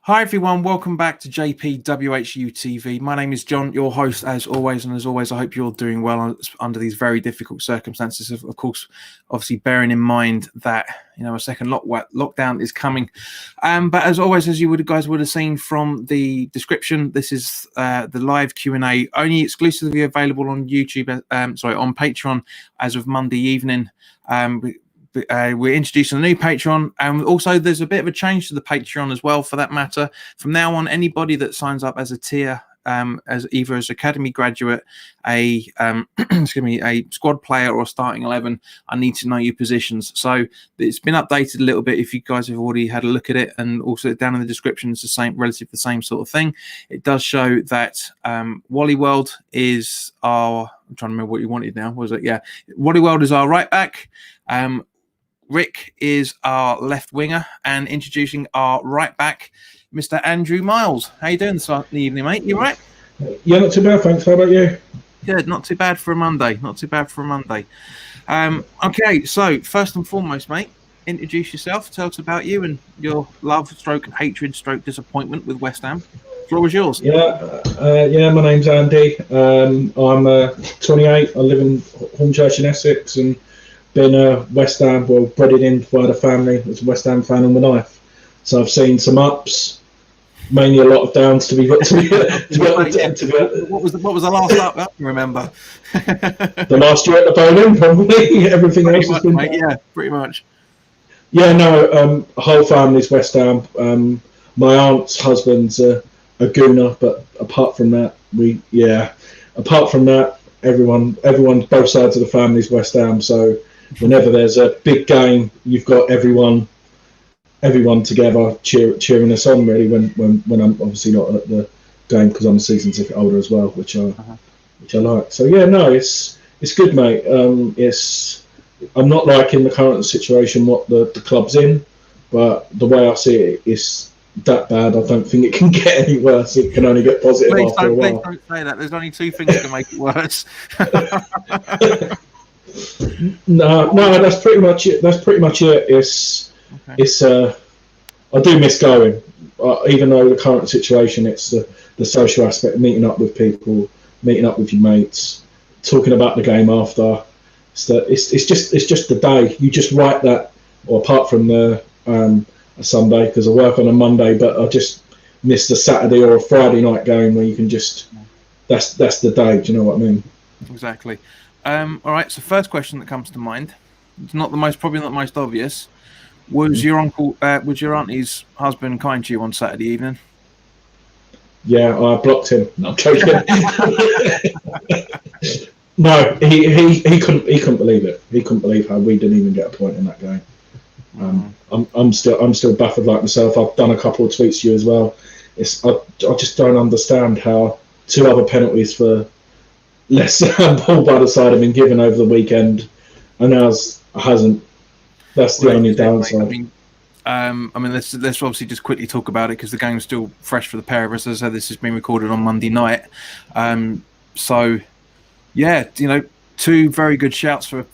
Hi everyone, welcome back to WHU TV. My name is John, your host as always, and as always I hope you're doing well under these very difficult circumstances. Of course, obviously bearing in mind that a second lockdown is coming. But as always, as you guys would have seen from the description, this is the live Q&A, only exclusively available on YouTube, on Patreon as of Monday evening. We're introducing a new Patreon, and also there's a bit of a change to the Patreon as well, for that matter. From now on, anybody that signs up as a tier, as either as academy graduate, a a squad player, or starting 11, I need to know your positions. So it's been updated a little bit if you guys have already had a look at it, and also down in the description it's the same, relative the same sort of thing. It does show that Wally World is our, I'm trying to remember what you wanted now, was it? Yeah, Wally World is our right back. Rick is our left winger, and introducing our right back, Mr. Andrew Miles. How you doing this evening, mate? You right? Yeah, not too bad, thanks. How about you? Good, not too bad for a Monday. Not too bad for a Monday. Okay, so first and foremost, mate, introduce yourself. Tell us about you and your love, stroke hatred, stroke disappointment with West Ham. The floor is yours. Yeah, my name's Andy. I'm 28. I live in Hornchurch in Essex, and been a West Ham, bred in by the family. As a West Ham fan all my life, so I've seen some ups, mainly a lot of downs. To be What was the last up? I can remember. The last year at the bowling, probably. Everything else has been. Mate, yeah, pretty much. Yeah, the whole family's West Ham. My aunt's husband's a Gooner, but apart from that, everyone, both sides of the family's West Ham. So whenever there's a big game, you've got everyone together cheering us on. Really, when I'm obviously not at the game, because I'm a season ticket holder as well, which I like. So yeah, no, it's good, mate. I'm not liking the current situation what the club's in, but the way I see it is that bad. I don't think it can get any worse. It can only get positive after a while. Please don't say that. There's only two things that can make it worse. No, that's pretty much it. It's I do miss going, even though the current situation, it's the social aspect, meeting up with people, meeting up with your mates, talking about the game after. It's just the day. You just write that, or apart from the a Sunday, because I work on a Monday, but I just missed a Saturday or a Friday night game where you can just, that's the day. Do you know what I mean? Exactly. All right. So first question that comes to mind, it's probably not the most obvious. Was your auntie's husband kind to you on Saturday evening? Yeah, I blocked him. No, I'm joking. No, he couldn't believe it. He couldn't believe how we didn't even get a point in that game. I'm still baffled like myself. I've done a couple of tweets to you as well. I just don't understand how two other penalties for less ball by the side have been given over the weekend, and ours hasn't. That's the only downside. I mean, let's obviously just quickly talk about it, because the game's still fresh for the pair of us. As I said, this has been recorded on Monday night. So yeah, two very good shouts for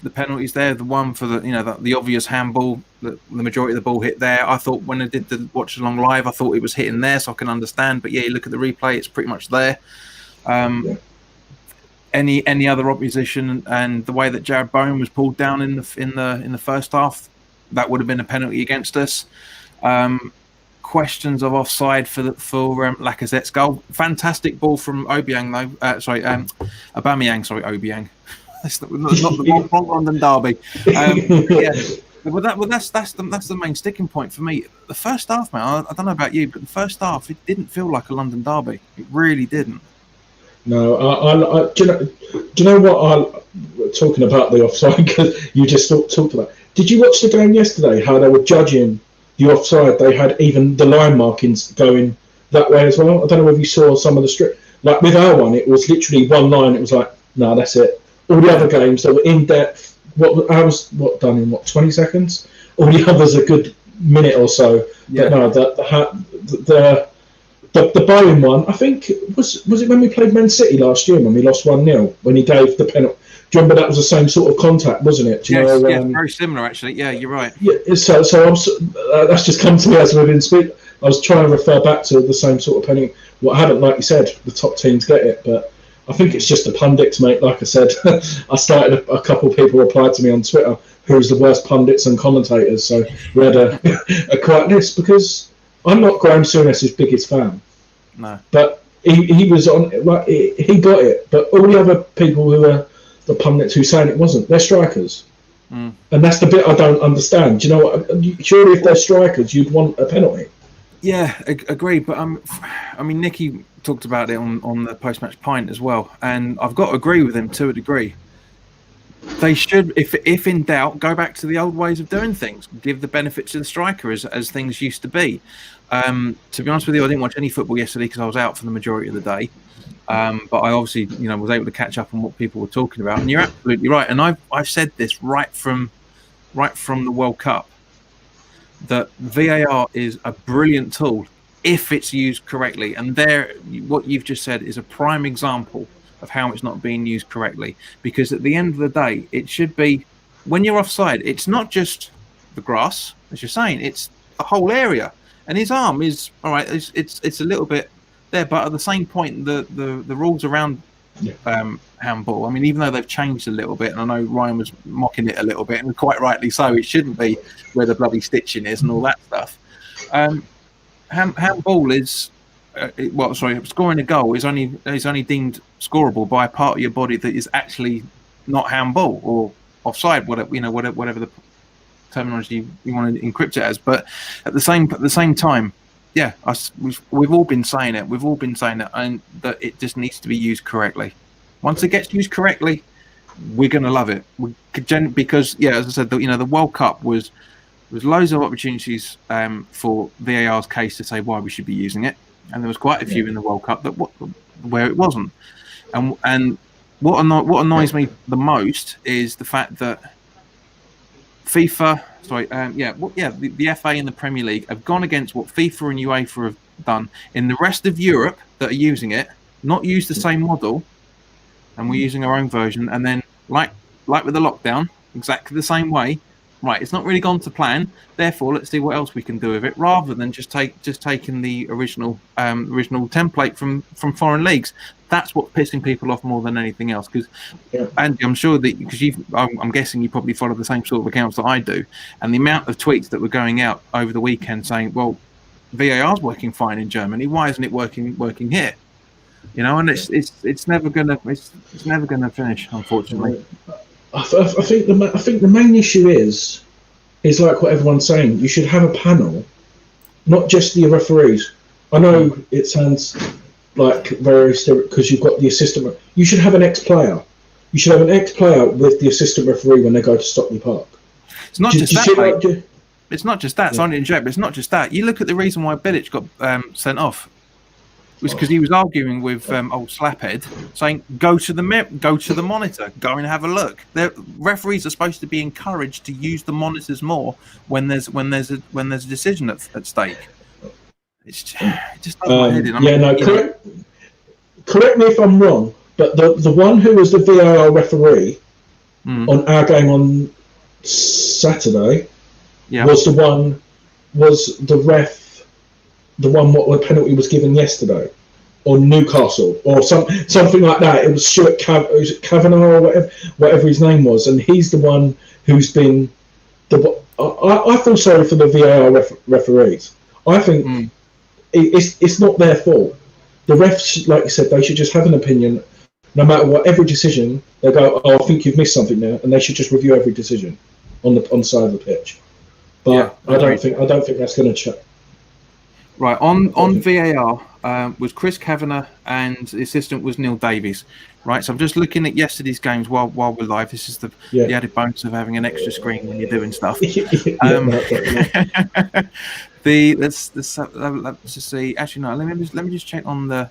the penalties there. The one for the obvious handball, the majority of the ball hit there. I thought when I did the watch along live, I thought it was hitting there, so I can understand. But yeah, you look at the replay, it's pretty much there. Any other opposition, and the way that Jared Bowen was pulled down in the first half, that would have been a penalty against us. Questions of offside for Lacazette's goal. Fantastic ball from Obiang though. Aubameyang. Sorry, Obiang. That's not the wrong London derby. Well, that's the main sticking point for me. The first half, man. I don't know about you, but the first half, it didn't feel like a London derby. It really didn't. No, do you know what? Talking about the offside, because you just talked about. Did you watch the game yesterday? How they were judging the offside? They had even the line markings going that way as well. I don't know if you saw some of the strip. Like with our one, it was literally one line. It was like, no, that's it. All the other games that were in depth. What done in 20 seconds? All the others a good minute or so. Yeah. But no, the Bowen one, I think, was it when we played Man City last year when we lost 1-0, when he gave the penalty? Do you remember that was the same sort of contact, wasn't it? Yes, very similar actually. Yeah, you're right. Yeah, so that's just come to me as we've been speaking. I was trying to refer back to the same sort of penny. What haven't, like you said, the top teams get it, but I think it's just the pundits, mate. Like I said, I started a couple of people replied to me on Twitter who's the worst pundits and commentators. So we had a quiet list because I'm not Graham Souness's biggest fan. No, but he was on. Like he got it, but all the other people who are the pundits who saying it wasn't, they're strikers. And that's the bit I don't understand. Do you know what? Surely if they're strikers, you'd want a penalty. Yeah, agreed. But I mean, Nicky talked about it on the post-match pint as well, and I've got to agree with him to a degree. They should, if in doubt, go back to the old ways of doing things. Give the benefit to the striker as things used to be. To be honest with you, I didn't watch any football yesterday because I was out for the majority of the day. But I obviously, was able to catch up on what people were talking about. And you're absolutely right. And I've said this right from the World Cup, that VAR is a brilliant tool if it's used correctly. And what you've just said is a prime example of how it's not being used correctly. Because at the end of the day, it should be, when you're offside, it's not just the grass, as you're saying, it's the whole area. And his arm is all right. It's a little bit there, but at the same point, the rules around handball. I mean, even though they've changed a little bit, and I know Ryan was mocking it a little bit, and quite rightly so. It shouldn't be where the bloody stitching is and all that stuff. Handball is scoring a goal is only deemed scoreable by a part of your body that is actually not handball or offside, whatever the terminology you want to encrypt it as. But at the same time, yeah, we've all been saying it. We've all been saying it, and that it just needs to be used correctly. Once it gets used correctly, we're going to love it. Because, as I said, the World Cup was loads of opportunities for VAR's case to say why we should be using it, and there was quite a few in the World Cup where it wasn't. And what annoys me the most is the fact that FIFA, the FA and the Premier League have gone against what FIFA and UEFA have done in the rest of Europe that are using it, not use the same model, and we're using our own version. And then, like with the lockdown, exactly the same way. Right, it's not really gone to plan. Therefore, let's see what else we can do with it, rather than just taking the original template from foreign leagues. That's what's pissing people off more than anything else. Because, Andy, I'm sure that I'm guessing you probably follow the same sort of accounts that I do, and the amount of tweets that were going out over the weekend saying, "Well, VAR's working fine in Germany. Why isn't it working here?" And it's never gonna finish, unfortunately. I think the main issue is like what everyone's saying. You should have a panel, not just the referees. I know it sounds like very because you've got the assistant. You should have an ex-player. You should have an ex-player with the assistant referee when they go to Stockley Park. It's not just that. It's not just that. Sorry to interrupt, but it's not just that. You look at the reason why Bilic got sent off. Was because he was arguing with old Slaphead, saying, "Go to the monitor, go and have a look." The referees are supposed to be encouraged to use the monitors more when there's a decision at stake. It just does my head in. Correct me if I'm wrong, but the one who was the VAR referee on our game on Saturday was the ref. The one what penalty was given yesterday, or Newcastle, or something like that. It was Stuart Kavanagh or whatever his name was, and he's the one who's been. I feel sorry for the VAR referees. I think it's not their fault. The refs, like you said, they should just have an opinion, no matter what. Every decision, they go, "Oh, I think you've missed something there," and they should just review every decision on the side of the pitch. But I don't think that's going to change. Right, on VAR was Chris Kavanagh, and the assistant was Neil Davies. Right, so I'm just looking at yesterday's games while we're live. This is the added bonus of having an extra screen when you're doing stuff. Let's just see. Actually, no. Let me just check on the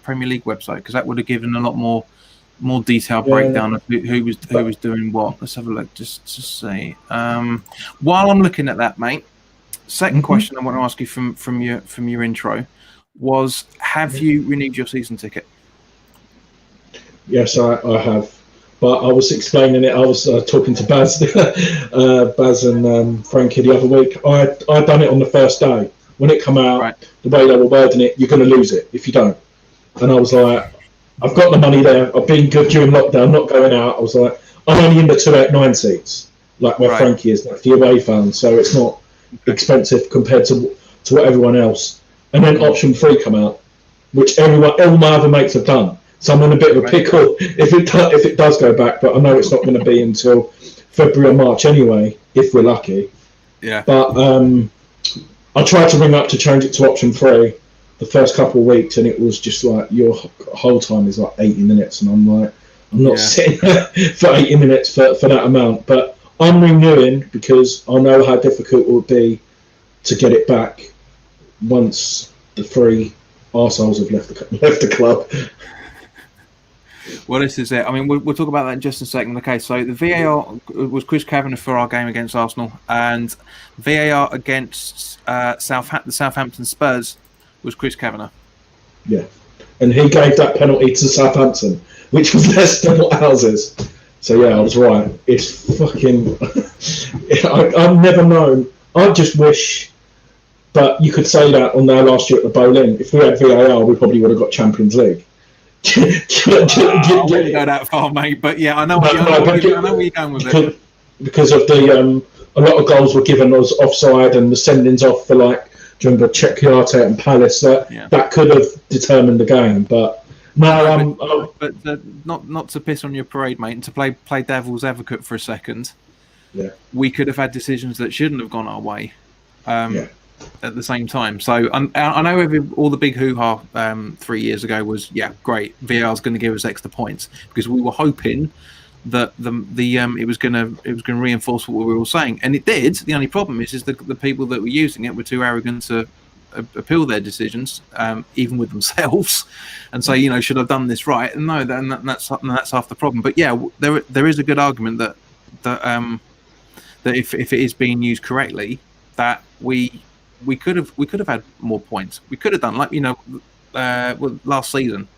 Premier League website, because that would have given a lot more detailed breakdown of who was doing what. Let's have a look. Just to see. While I'm looking at that, mate. Second question I want to ask you from your intro was: have you renewed your season ticket? Yes, I have, but I was explaining it. I was talking to Baz and Frankie the other week. I done it on the first day. when it come out, Right. the way they were wording it, you're going to lose it if you don't. And I was like, I've got the money there. I've been good during lockdown, not going out. I was like, I'm only in the 2 out 9 seats, like where Frankie is, like the away fan, so it's not expensive compared to what everyone else. And then option 3 come out, which all my other mates have done. So I'm in a bit of a pickle if it does go back, but I know it's not going to be until February or March anyway, if we're lucky. Yeah. But I tried to ring up to change it to option 3 the first couple of weeks, and it was just like your whole time is like 80 minutes, and I'm like, I'm not sitting there for 80 minutes for that amount. But I'm renewing because I know how difficult it would be to get it back once the 3 arseholes have left the club. Well, this is it. I mean, we'll talk about that in just a second. Okay, so the VAR was Chris Kavanagh for our game against Arsenal, and VAR against the Southampton Spurs was Chris Kavanagh. Yeah, and he gave that penalty to Southampton, which was less than what ours is. So yeah, I was right. It's fucking. I've never known. I just wish. But you could say that on their last year at the Boleyn. If we had VAR, we probably would have got Champions League. I wouldn't go that far, mate. But yeah, I know where you're going with it. Because of the a lot of goals were given us offside and the sendings off for like, do you remember Czechia and Palace? That could have determined the game, but no. But not to piss on your parade, mate, and to play devil's advocate for a second. Yeah, we could have had decisions that shouldn't have gone our way. At the same time, so I know all the big hoo-ha 3 years ago was great. VAR is going to give us extra points because we were hoping that it was going to reinforce what we were all saying, and it did. The only problem is the people that were using it were too arrogant to appeal their decisions, even with themselves, and say, should I've done this right? And no, that's half the problem. But yeah, there is a good argument that if it is being used correctly, that we could have had more points. We could have done last season.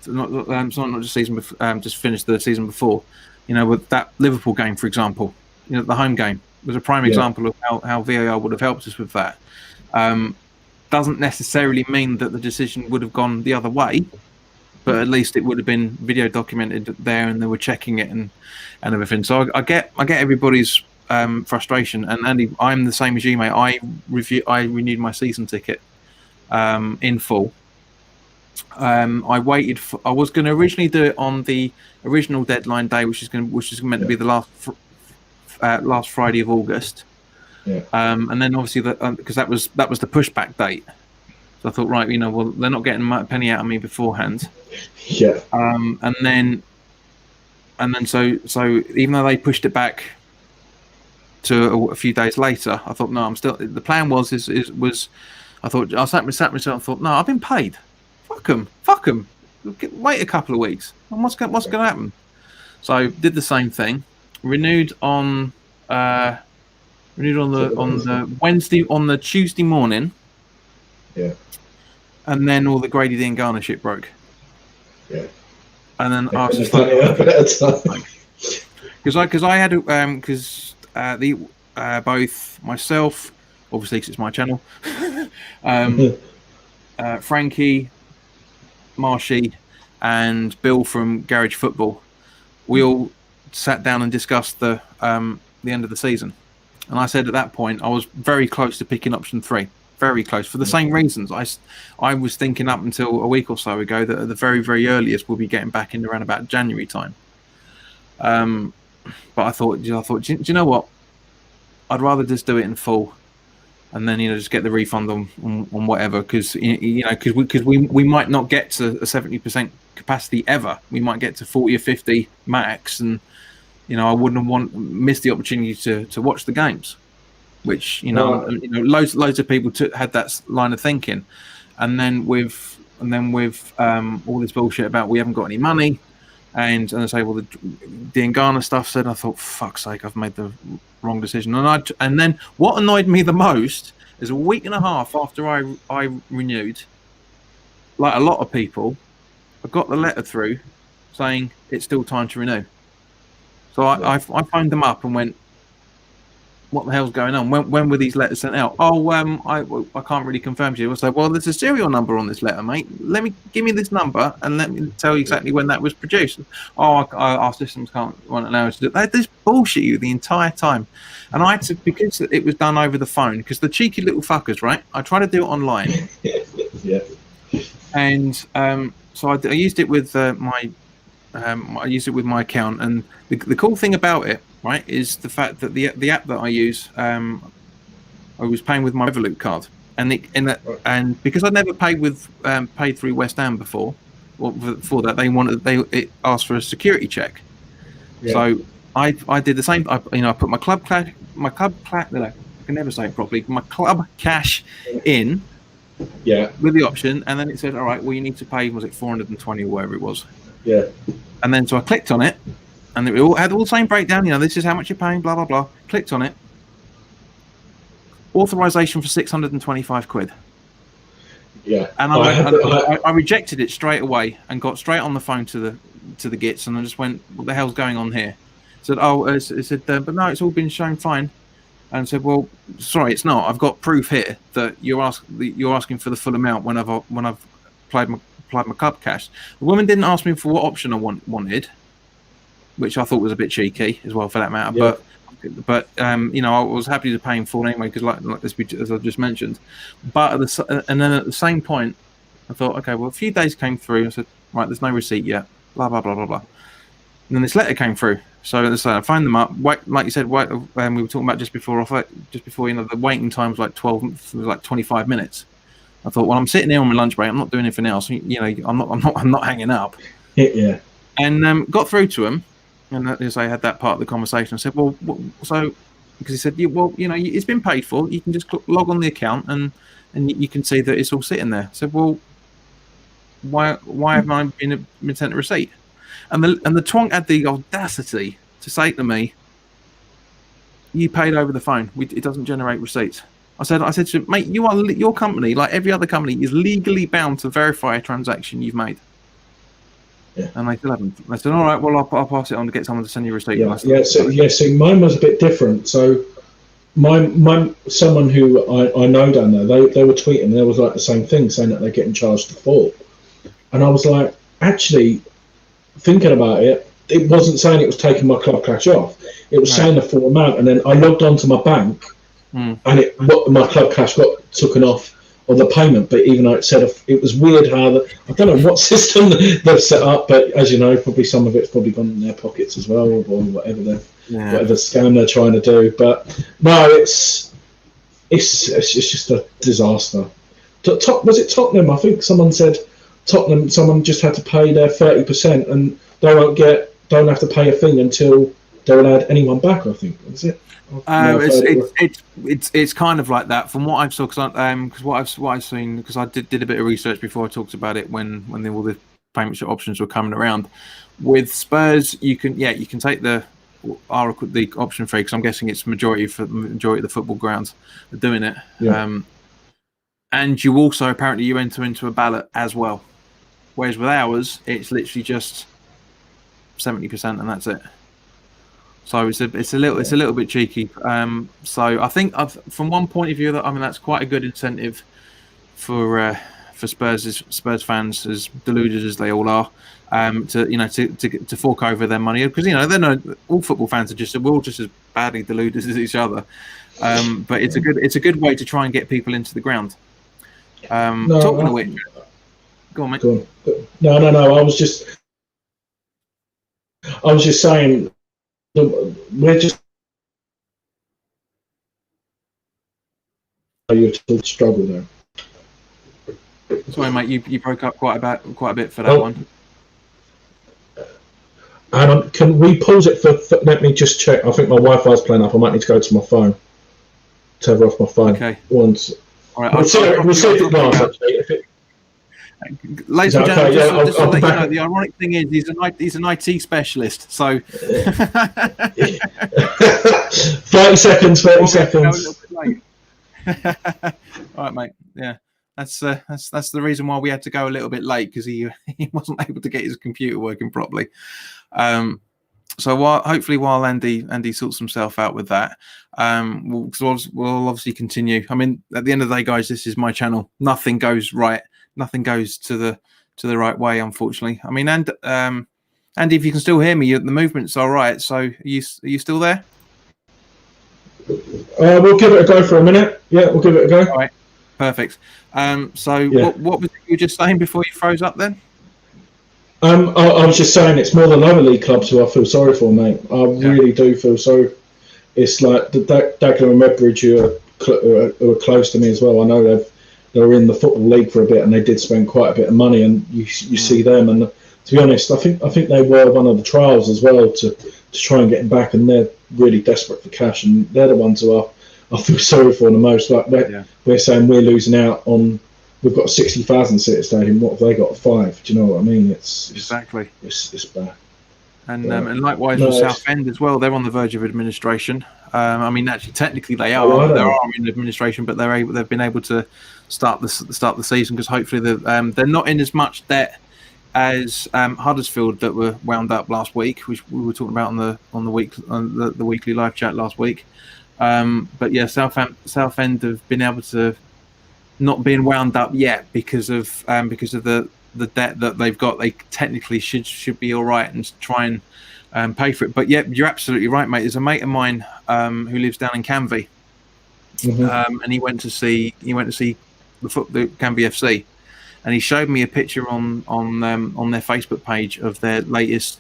So not just season, just finished the season before. With that Liverpool game, for example, the home game was a prime example of how VAR would have helped us with that. Doesn't necessarily mean that the decision would have gone the other way, but at least it would have been video documented there, and they were checking it and everything. So I get everybody's frustration, and Andy, I'm the same as you, mate. I renewed my season ticket in full. I waited I was going to originally do it on the original deadline day, which is meant to be the last Friday of August. And then obviously because that was the pushback date. So I thought, right, they're not getting a penny out of me beforehand. And then so even though they pushed it back to a few days later, I thought, no, I'm still. The plan was I thought I sat myself and thought, no, I've been paid. Fuck them. Wait a couple of weeks. And what's going to happen? So did the same thing. Renewed on the Wednesday, on the Tuesday morning. Yeah. And then all the Grady Diangana shit broke. Yeah. And then I was just like, because I had both myself, obviously because it's my channel, Frankie, Marshy, and Bill from Garage Football, we all sat down and discussed the end of the season. And I said at that point I was very close to picking option 3. Very close for the same reasons. I was thinking up until a week or so ago that at the very, very earliest we'll be getting back in around about January time. But I thought, do you know what? I'd rather just do it in full, and then just get the refund on whatever, because we might not get to a 70% capacity ever. We might get to 40 or 50 max, and I wouldn't miss the opportunity to watch the games. Which loads of people had that line of thinking, and then with all this bullshit about we haven't got any money, and I say, well, the Diangana stuff said, I thought, fuck's sake, I've made the wrong decision. And then what annoyed me the most is a week and a half after I renewed, like a lot of people, I got the letter through saying it's still time to renew. So I phoned them up and went, what the hell's going on? When were these letters sent out? Oh, I can't really confirm to you. I was like, well, there's a serial number on this letter, mate. Give me this number and let me tell you exactly when that was produced. Oh, our systems won't allow us to do it. They just bullshit you the entire time. And I had to, because it was done over the phone, because the cheeky little fuckers, right? I tried to do it online. Yeah. And so I used it with I used it with my account, and the cool thing about it, right, is the fact that the app that I use, I was paying with my Revolut card, and because I'd never paid through West Ham before, or before that it asked for a security check. Yeah. So I did the same. I put my club cash. No, I can never say it properly. My club cash in. Yeah. With the option, and then it said, all right, well, you need to pay, was it 420 or whatever it was? Yeah. And then so I clicked on it, and it all had all the same breakdown. This is how much you're paying, blah blah blah. Clicked on it. Authorization for 625 quid. Yeah. And I rejected it straight away and got straight on the phone to the gits, and I just went, what the hell's going on here? Said, but no, it's all been shown fine. And said, well, sorry, it's not. I've got proof here that you're asking for the full amount when I've applied my club cash. The woman didn't ask me for what option I wanted, which I thought was a bit cheeky as well, for that matter. Yeah. But I was happy to pay in full anyway, because like as I just mentioned. But and then at the same point, I thought, okay, well, a few days came through. I said, right, there's no receipt yet. Blah blah blah blah blah. And then this letter came through. So I phoned them up. Like you said, we were talking about just before, the waiting time was like 25 minutes. I thought, well, I'm sitting here on my lunch break. I'm not doing anything else. I'm not hanging up. Yeah. And got through to him, and as I had that part of the conversation, I said, well, so because he said, well, it's been paid for. You can just log on the account and you can see that it's all sitting there. I said, well, why haven't I been sent a receipt? And the twonk had the audacity to say to me, "You paid over the phone. It doesn't generate receipts." I said to him, mate, your company, like every other company, is legally bound to verify a transaction you've made. Yeah. And they still haven't. I said, all right, well, I'll pass it on to get someone to send you a receipt. So mine was a bit different. So someone who I know down there, they were tweeting, and there was like the same thing, saying that they're getting charged full. And I was like, actually, thinking about it, it wasn't saying it was taking my club cash off. It was saying the full amount, and then I logged onto my bank, and my club cash got taken off on the payment. But even though it said it was weird how I don't know what system they've set up, but as you know, probably some of it's probably gone in their pockets as well, or whatever whatever scam they're trying to do. But no, it's just a disaster. Was it Tottenham? I think someone said Tottenham. Someone just had to pay their 30%, and they don't have to pay a thing until they'll add anyone back. I think is it. It's kind of like that from what I've saw, because what I've seen, because I did a bit of research before I talked about it when all the payment options were coming around. With Spurs, you can take the option free, because I'm guessing it's majority of the football grounds are doing it. Yeah. And you also apparently enter into a ballot as well, whereas with ours it's literally just 70% and that's it. So it's a little bit cheeky. So I think from one point of view, that's quite a good incentive for Spurs fans, as deluded as they all are, to fork over their money, because they're all football fans we're all just as badly deluded as each other. But it's a good way to try and get people into the ground. Talking of which, go on, mate. Go on. No. I was just saying. We're just you struggle there. Sorry, mate. You broke up quite a bit for that one. And can we pause it for? Let me just check. I think my Wi-Fi's playing up. I might need to go to my phone. Tether off my phone. Okay. Once. All right. We'll see if it lasts. Actually, ladies and gentlemen, just to let you know, the ironic thing is he's an IT specialist. So 30 seconds. All right, mate. Yeah, that's the reason why we had to go a little bit late, because he wasn't able to get his computer working properly. So while Andy sorts himself out with that, we'll obviously continue. I mean, at the end of the day, guys, this is my channel. Nothing goes right. Nothing goes to the right way, unfortunately. I mean, Andy, if you can still hear me, the movement's all right. So are you still there? We'll give it a go for a minute. Yeah, we'll give it a go. All right, perfect. So Yeah. what was it you were just saying before you froze up then? I was just saying it's more the lower league clubs who I feel sorry for, mate. I really do feel sorry. It's like the Dagenham and Redbridge who are close to me as well. I know they were in the Football League for a bit and they did spend quite a bit of money, and you see them. And to be honest, I think they were one of the trials as well to try and get them back, and they're really desperate for cash, and they're the ones who I feel sorry for the most. Like we're saying we're losing out on. We've got a 60,000 seater stadium. What have they got? 5? Do you know what I mean? It's exactly. It's bad. And likewise with Southend as well. They're on the verge of administration. I mean, actually, technically they are. They are in administration, but they've been able to start the season because hopefully they're not in as much debt as Huddersfield that were wound up last week, which we were talking about on the weekly live chat last week. But yeah, Southend have been able to. Not being wound up yet because of the debt that they've got. They technically should be all right and try and pay for it. But yeah, you're absolutely right, mate. There's a mate of mine who lives down in Canvey, and he went to see the Canvey FC, and he showed me a picture on their Facebook page of their latest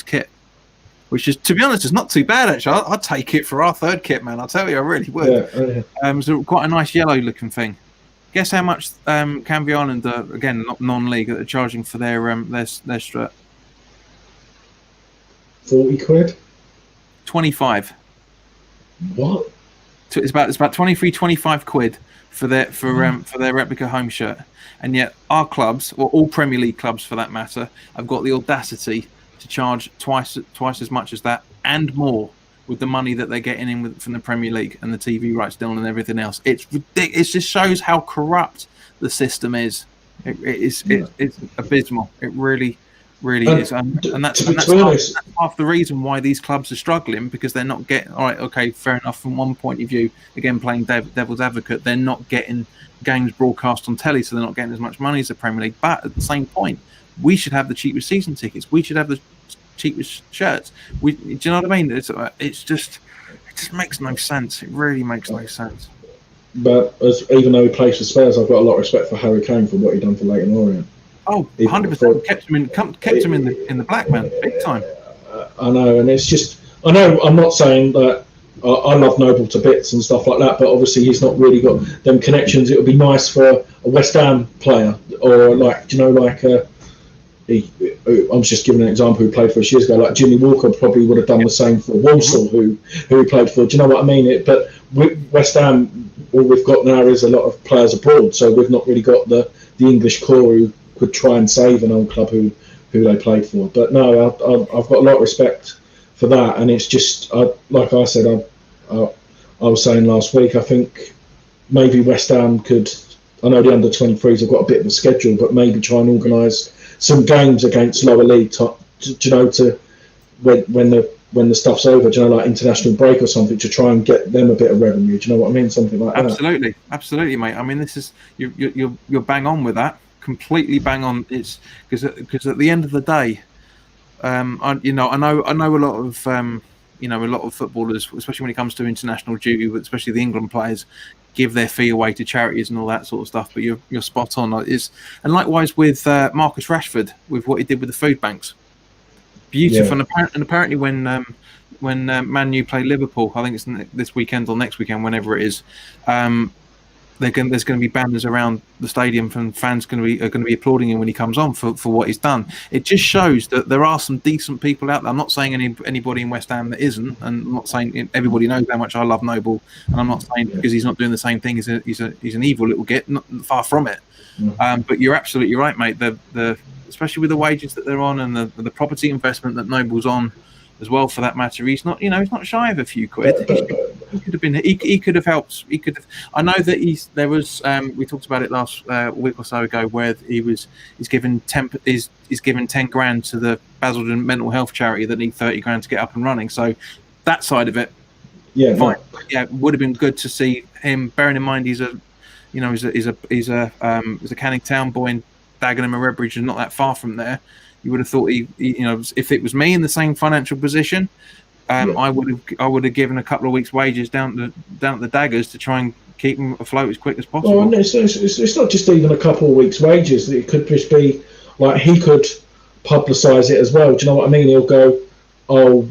kit, which is, to be honest, is not too bad actually. I'd take it for our third kit, man. I'll tell you, I really would. So quite a nice yellow looking thing. Guess how much Canvey Island, again, not non-league, are charging for their strut? 40 quid? 25. What? It's about 23, 25 quid for their replica home shirt. And yet our clubs, or all Premier League clubs for that matter, have got the audacity to charge twice as much as that and more, with the money that they're getting in from the Premier League and the TV rights deal and everything else. It's ridiculous. It just shows how corrupt the system is. It's abysmal. It really is. And that's half the reason why these clubs are struggling, because they're not getting, all right, okay, fair enough, from one point of view, again, playing devil's advocate, they're not getting games broadcast on telly, so they're not getting as much money as the Premier League. But at the same point, we should have the cheapest season tickets. We should have the cheapest shirts. Do you know what I mean? It just makes no sense. It really makes no sense. But even though he plays for Spurs, I've got a lot of respect for Harry Kane for what he done for Leyton Orient. Oh, 100%. Kept him in the black, man, big time. I know, and it's just, I know I'm not saying that I love Noble to bits and stuff like that, but obviously he's not really got them connections. It would be nice for a West Ham player, or I'm just giving an example who played for us years ago, like Jimmy Walker probably would have done the same for Walsall, who he played for. Do you know what I mean? But with West Ham, all we've got now is a lot of players abroad, so we've not really got the English core who could try and save an old club who they played for. But no, I've got a lot of respect for that, and it's just, like I said, I was saying last week, I think maybe West Ham could, I know the under-23s have got a bit of a schedule, but maybe try and organise some games against lower league top, to when the stuff's over, like international break or something, to try and get them a bit of revenue. Do you know what I mean? Something like that. Absolutely, mate. I mean, this is you're bang on with that. Completely bang on. It's because at the end of the day, I know a lot of a lot of footballers, especially when it comes to international duty, but especially the England players, give their fee away to charities and all that sort of stuff. But you're spot on. And likewise with Marcus Rashford, with what he did with the food banks, beautiful. Yeah. And apparently when Man U play Liverpool, I think it's this weekend or next weekend, whenever it is, there's going to be banners around the stadium, and fans are going to be applauding him when he comes on for what he's done. It just shows that there are some decent people out there. I'm not saying anybody in West Ham that isn't, and I'm not saying everybody knows how much I love Noble, and I'm not saying because he's not doing the same thing, he's an evil little git. Not far from it. But you're absolutely right, mate. The especially with the wages that they're on and the property investment that Noble's on, as well, for that matter. He's not, he's not shy of a few quid. He could have been. He could have helped. He could have. I know that there was. We talked about it last week or so ago, where he's given 10 grand to the Basildon mental health charity that need 30 grand to get up and running. So that side of it, fine. Yeah, would have been good to see him. Bearing in mind he's a Canning Town boy, and Dagenham and Redbridge is not that far from there. You would have thought if it was me in the same financial position, I would have given a couple of weeks' wages down to the Daggers to try and keep them afloat as quick as possible. Well, it's not just even a couple of weeks' wages. It could just be like he could publicise it as well. Do you know what I mean? He'll go, oh,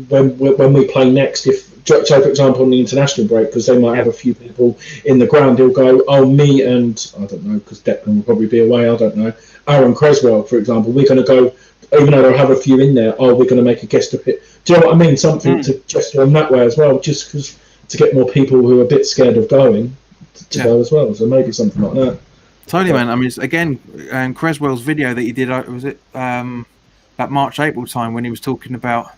when we play next, so for example on the international break, because they might have a few people in the ground, he'll go, oh, me and I don't know, because Declan will probably be away, I don't know, Aaron Creswell, for example, we're going to go, even though they'll have a few in there, we're going to make a guest appearance. Do you know what I mean? Something to gesture in that way as well, just because to get more people who are a bit scared of going to go as well. So maybe something like that. Totally, man. I mean, again, Creswell's video that he did, was it that March-April time when he was talking about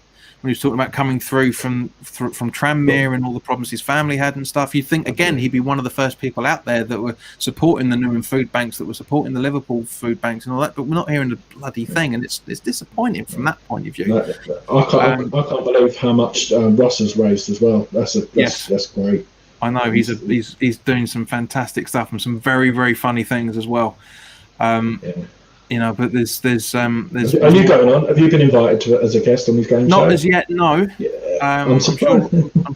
coming through from Tranmere and all the problems his family had and stuff. You'd think, again, he'd be one of the first people out there that were supporting the Newham food banks, that were supporting the Liverpool food banks and all that, but we're not hearing the bloody thing, and it's disappointing from that point of view. I can't believe how much Russ has raised as well. That's great. I know, he's doing some fantastic stuff and some very, very funny things as well. But there's. Are you going on? Have you been invited to it as a guest on these games? Not as yet, no. Yeah, I'm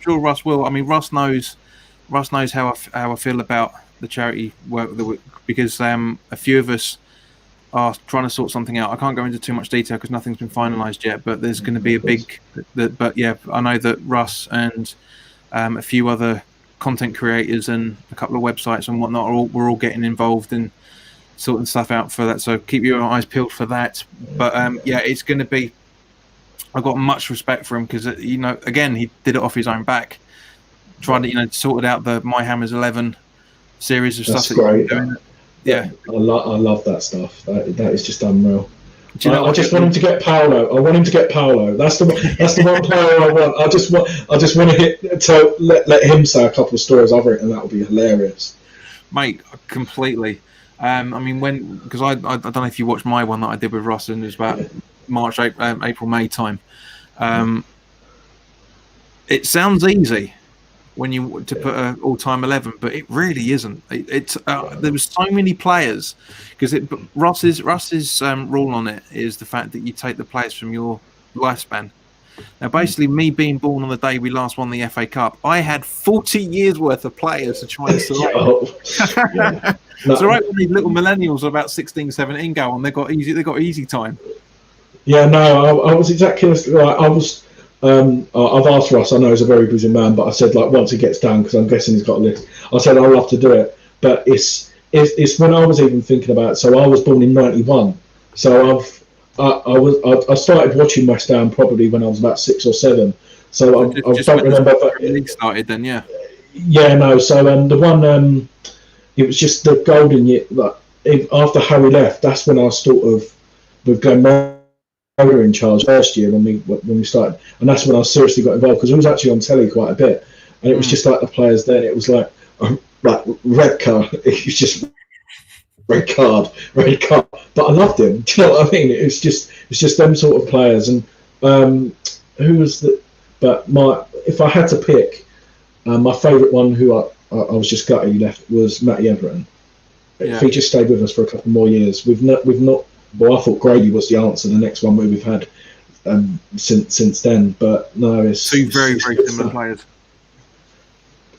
sure Russ will. I mean, Russ knows how I feel about the charity work because a few of us are trying to sort something out. I can't go into too much detail because nothing's been finalised yet. But there's going to be a big. But yeah, I know that Russ and a few other content creators and a couple of websites and whatnot we're all getting involved in sorting stuff out for that, so keep your eyes peeled for that. But it's going to be. I've got much respect for him because again, he did it off his own back, trying to sorted out the My Hammers 11 series of That's stuff. Great. Yeah, I love that stuff. That is just unreal. I just want him to get Paolo. I want him to get Paolo. That's the one player I want. I just want to let him say a couple of stories of it, and that would be hilarious. Mate, completely. I mean, because I don't know if you watched my one that I did with Ross, and it was about March, April, May time. It sounds easy when you to put an all-time 11, but it really isn't. There was so many players because Ross's rule on it is the fact that you take the players from your lifespan. Now, basically, me being born on the day we last won the FA Cup, I had 40 years worth of players to try and select. It's all right when these little millennials are about 16, 17 go on. They got easy time. Yeah, no, I was exactly like I was. I've asked Russ. I know he's a very busy man, but I said once he gets down, because I'm guessing he's got a list. I said I'd love to do it, but it's when I was even thinking about it. So I was born in '91. So I started watching West Ham probably when I was about 6 or 7. So I don't remember. The league started then, yeah. Yeah, no. So the one. It was just the golden year. After Harry left, that's when I sort of with Glenn Moder in charge first year when we started, and that's when I seriously got involved because it was actually on telly quite a bit, and it was just like the players then. It was like red card. It was just red card. But I loved him. Do you know what I mean? It's just them sort of players. And who was the? But if I had to pick, my favourite one who I was just gutted he left was Matty Everton. Yeah. If he just stayed with us for a couple more years, we've not. Well, I thought Grady was the answer. The next one we've had since then, but no, it's two very similar players.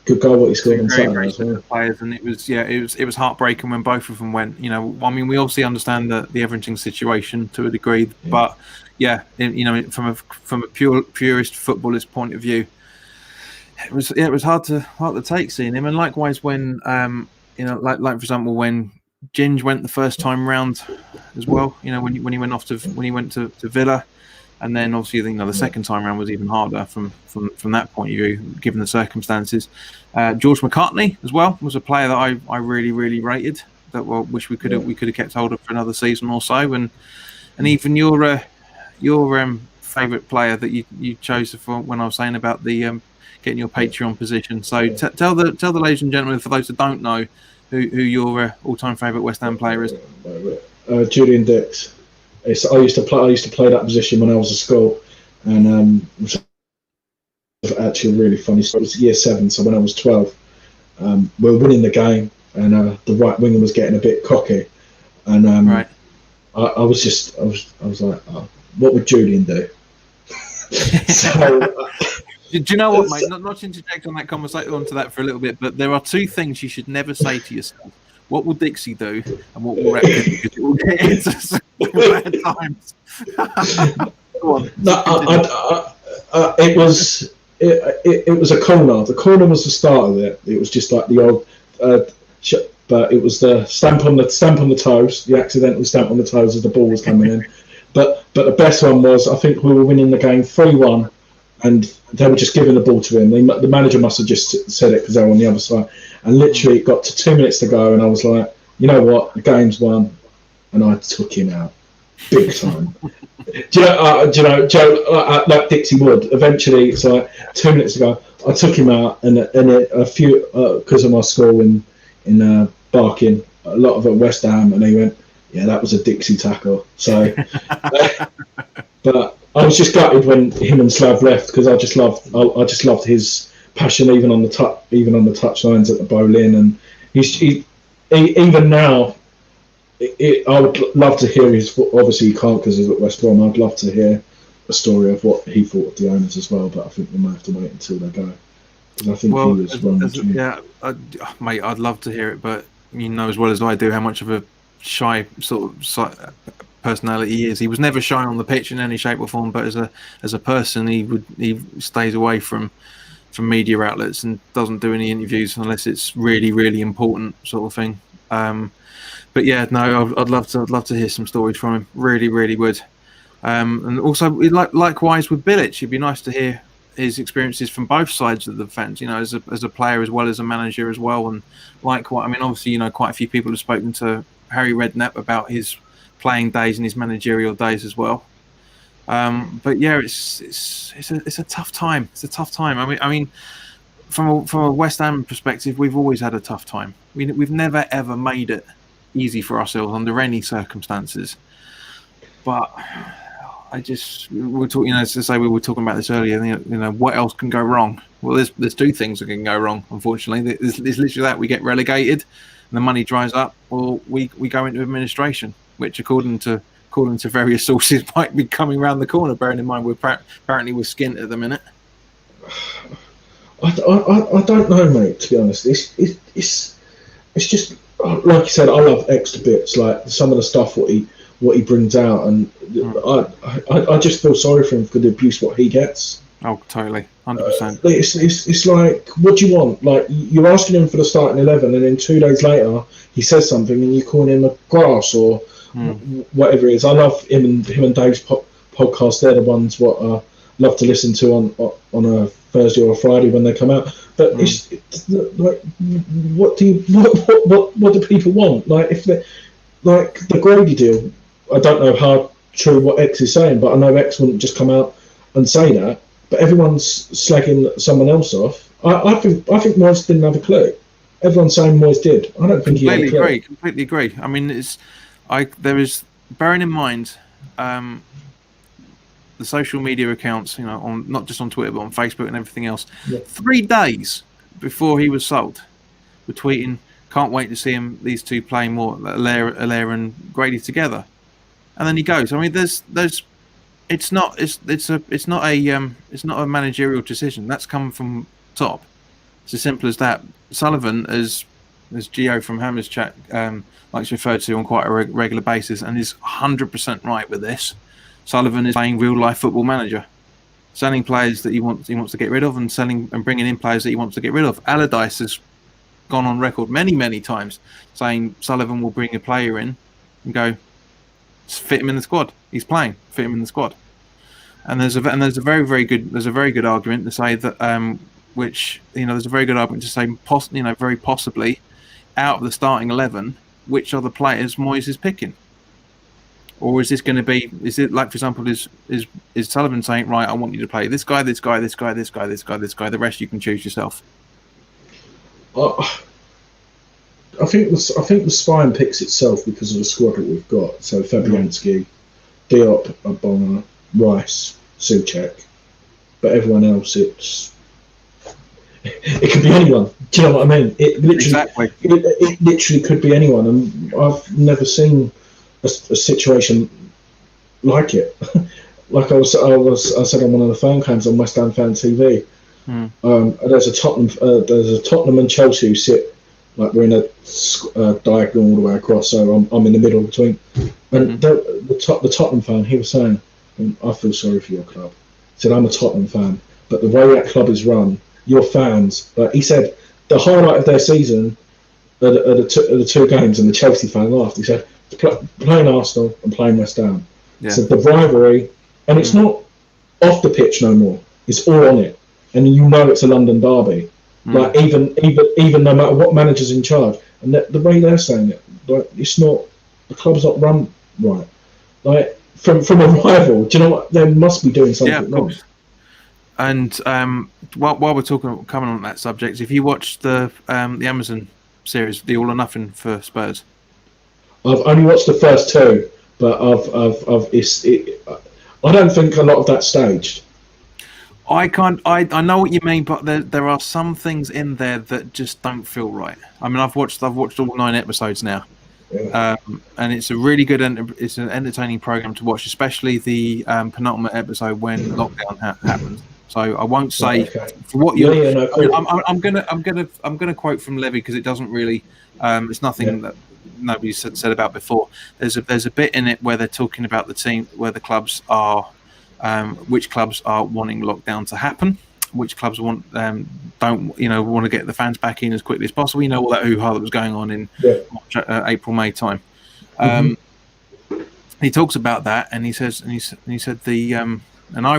Good goal what he scored on Saturday very as well. Players, and it was heartbreaking when both of them went. I mean, we obviously understand the Everton situation to a degree, but from a purist footballer's point of view. It was hard to take seeing him, and likewise when like for example when Ginge went the first time round as well. When he went to Villa, and then obviously the second time round was even harder from that point of view given the circumstances. George McCartney as well was a player that I really rated. That wish we could have kept hold of for another season or so, and even your favourite player that you chose for when I was saying about the getting your Patreon position. So tell the ladies and gentlemen, for those that don't know, who your all-time favourite West Ham player is. Julian Dix. I used to play that position when I was at school, and actually a really funny story. It was year 7, so when I was 12, we were winning the game, and the right winger was getting a bit cocky, and right. I was like, oh, what would Julian do? So, do you know what, mate? Not to interject on that conversation onto that for a little bit, but there are 2 things you should never say to yourself. What will Dixie do, and what will Rep do? Because it will get into some bad times. Go on. No, it was a corner. The corner was the start of it. It was just like the old, but it was the stamp on the toes, the accidental stamp on the toes as the ball was coming in. But the best one was, I think we were winning the game 3-1, and they were just giving the ball to him. The manager must have just said it because they were on the other side. And literally, it got to 2 minutes to go, and I was like, you know what, the game's won, and I took him out big time. Do you know, Joe, like Dixie would. Eventually, it's like 2 minutes ago, I took him out, and a few, because of my school in Barking, a lot of at West Ham, and he went, yeah, that was a Dixie tackle. So, but I was just gutted when him and Slav left, because I just loved his passion, even on the touch lines at the Boleyn, and he even now. I would love to hear his. Obviously, he can't because he's at West Brom. I'd love to hear a story of what he thought of the owners as well. But I think we might have to wait until they go. Because I think he was wrong. Mate, I'd love to hear it, but you know as well as I do how much of a shy sort of personality he is. He was never shy on the pitch in any shape or form, but as a person, he stays away from media outlets and doesn't do any interviews unless it's really, really important sort of thing. But yeah, no, I'd love to hear some stories from him. Really, really would. And also, likewise with Bilic, it'd be nice to hear his experiences from both sides of the fence. You know, as a player as well as a manager as well. And likewise, I mean, obviously, you know, quite a few people have spoken to Harry Redknapp about his playing days and his managerial days as well. But yeah, it's a tough time. It's a tough time. I mean, from a West Ham perspective, we've always had a tough time. We've never ever made it easy for ourselves under any circumstances. But we're talking, you know, to say we were talking about this earlier. You know, what else can go wrong? Well, there's 2 things that can go wrong. Unfortunately, there's literally that: we get relegated, and the money dries up, or we go into administration, which according to various sources might be coming around the corner. Bearing in mind we're apparently we're skint at the minute. I don't know, mate. To be honest, it's just. Like you said, I love X to bits. Like some of the stuff what he brings out, and I just feel sorry for him for the abuse what he gets. Oh, totally, 100%. It's like, what do you want? Like you're asking him for the starting 11, and then 2 days later he says something, and you're calling him a grass or whatever it is. I love him and Dave's podcast. They're the ones what I love to listen to on a Thursday or a Friday when they come out. But it's like, what do people want? Like if they like the Grady deal, I don't know how true what X is saying, but I know X wouldn't just come out and say that. But everyone's slagging someone else off. I think Moyes didn't have a clue. Everyone's saying Moyes did. I don't think he had a clue. Completely agree. I mean, there is, bearing in mind the social media accounts, you know, on not just on Twitter but on Facebook and everything else. Yeah. 3 days before he was sold, were tweeting, "Can't wait to see these 2 playing more, Allaire and Grady together." And then he goes. I mean, it's not a managerial decision. That's come from top. It's as simple as that. Sullivan, as Gio from Hammers Chat likes to refer to on quite a regular basis, and is 100% right with this. Sullivan is playing real life football manager, selling players that he wants to get rid of, and bringing in players that he wants to get rid of. Allardyce has gone on record many times saying Sullivan will bring a player in and go, fit him in the squad. He's playing, fit him in the squad. And there's a very good argument to say that there's a very good argument to say very possibly out of the starting 11, which are the players Moyes is picking. Or is this going to be? Is it like, for example, is Sullivan saying, right, I want you to play this guy, this guy, this guy, this guy, this guy, this guy. The rest you can choose yourself. I think the spine picks itself because of the squad that we've got. So Fabianski, Diop, Abona, Rice, Souček, but everyone else, it could be anyone. Do you know what I mean? It literally could be anyone, and I've never seen a situation like it. Like I said on one of the fan cams on West Ham Fan TV. There's a Tottenham and Chelsea who sit like we're in a diagonal all the way across. So I'm in the middle between. And the Tottenham fan, he was saying, I feel sorry for your club. He said, I'm a Tottenham fan, but the way that club is run, your fans. He said the highlight of their season are the two games, and the Chelsea fan laughed. He said playing Arsenal and playing West Ham. Yeah. So the rivalry, and it's not off the pitch no more. It's all on it, and you know it's a London derby. Like even no matter what manager's in charge, and the way they're saying it, like it's not, the club's not run right. Like from a rival, do you know what? They must be doing something wrong. Course. And while we're coming on that subject, if you watch the Amazon series, The All or Nothing for Spurs, I've only watched the first two, but I don't think a lot of that's staged. I know what you mean, but there are some things in there that just don't feel right. I mean, I've watched all 9 episodes now, and it's a really good it's an entertaining program to watch, especially the penultimate episode when lockdown happens. So I won't say for what you. I'm gonna quote from Levy because it doesn't really. It's nothing that nobody's said about before. There's a bit in it where they're talking about the team where the clubs are. Which clubs are wanting lockdown to happen? Which clubs don't want to get the fans back in as quickly as possible? You know, all that hoo-ha that was going on in March, April, May time. He talks about that, and he said and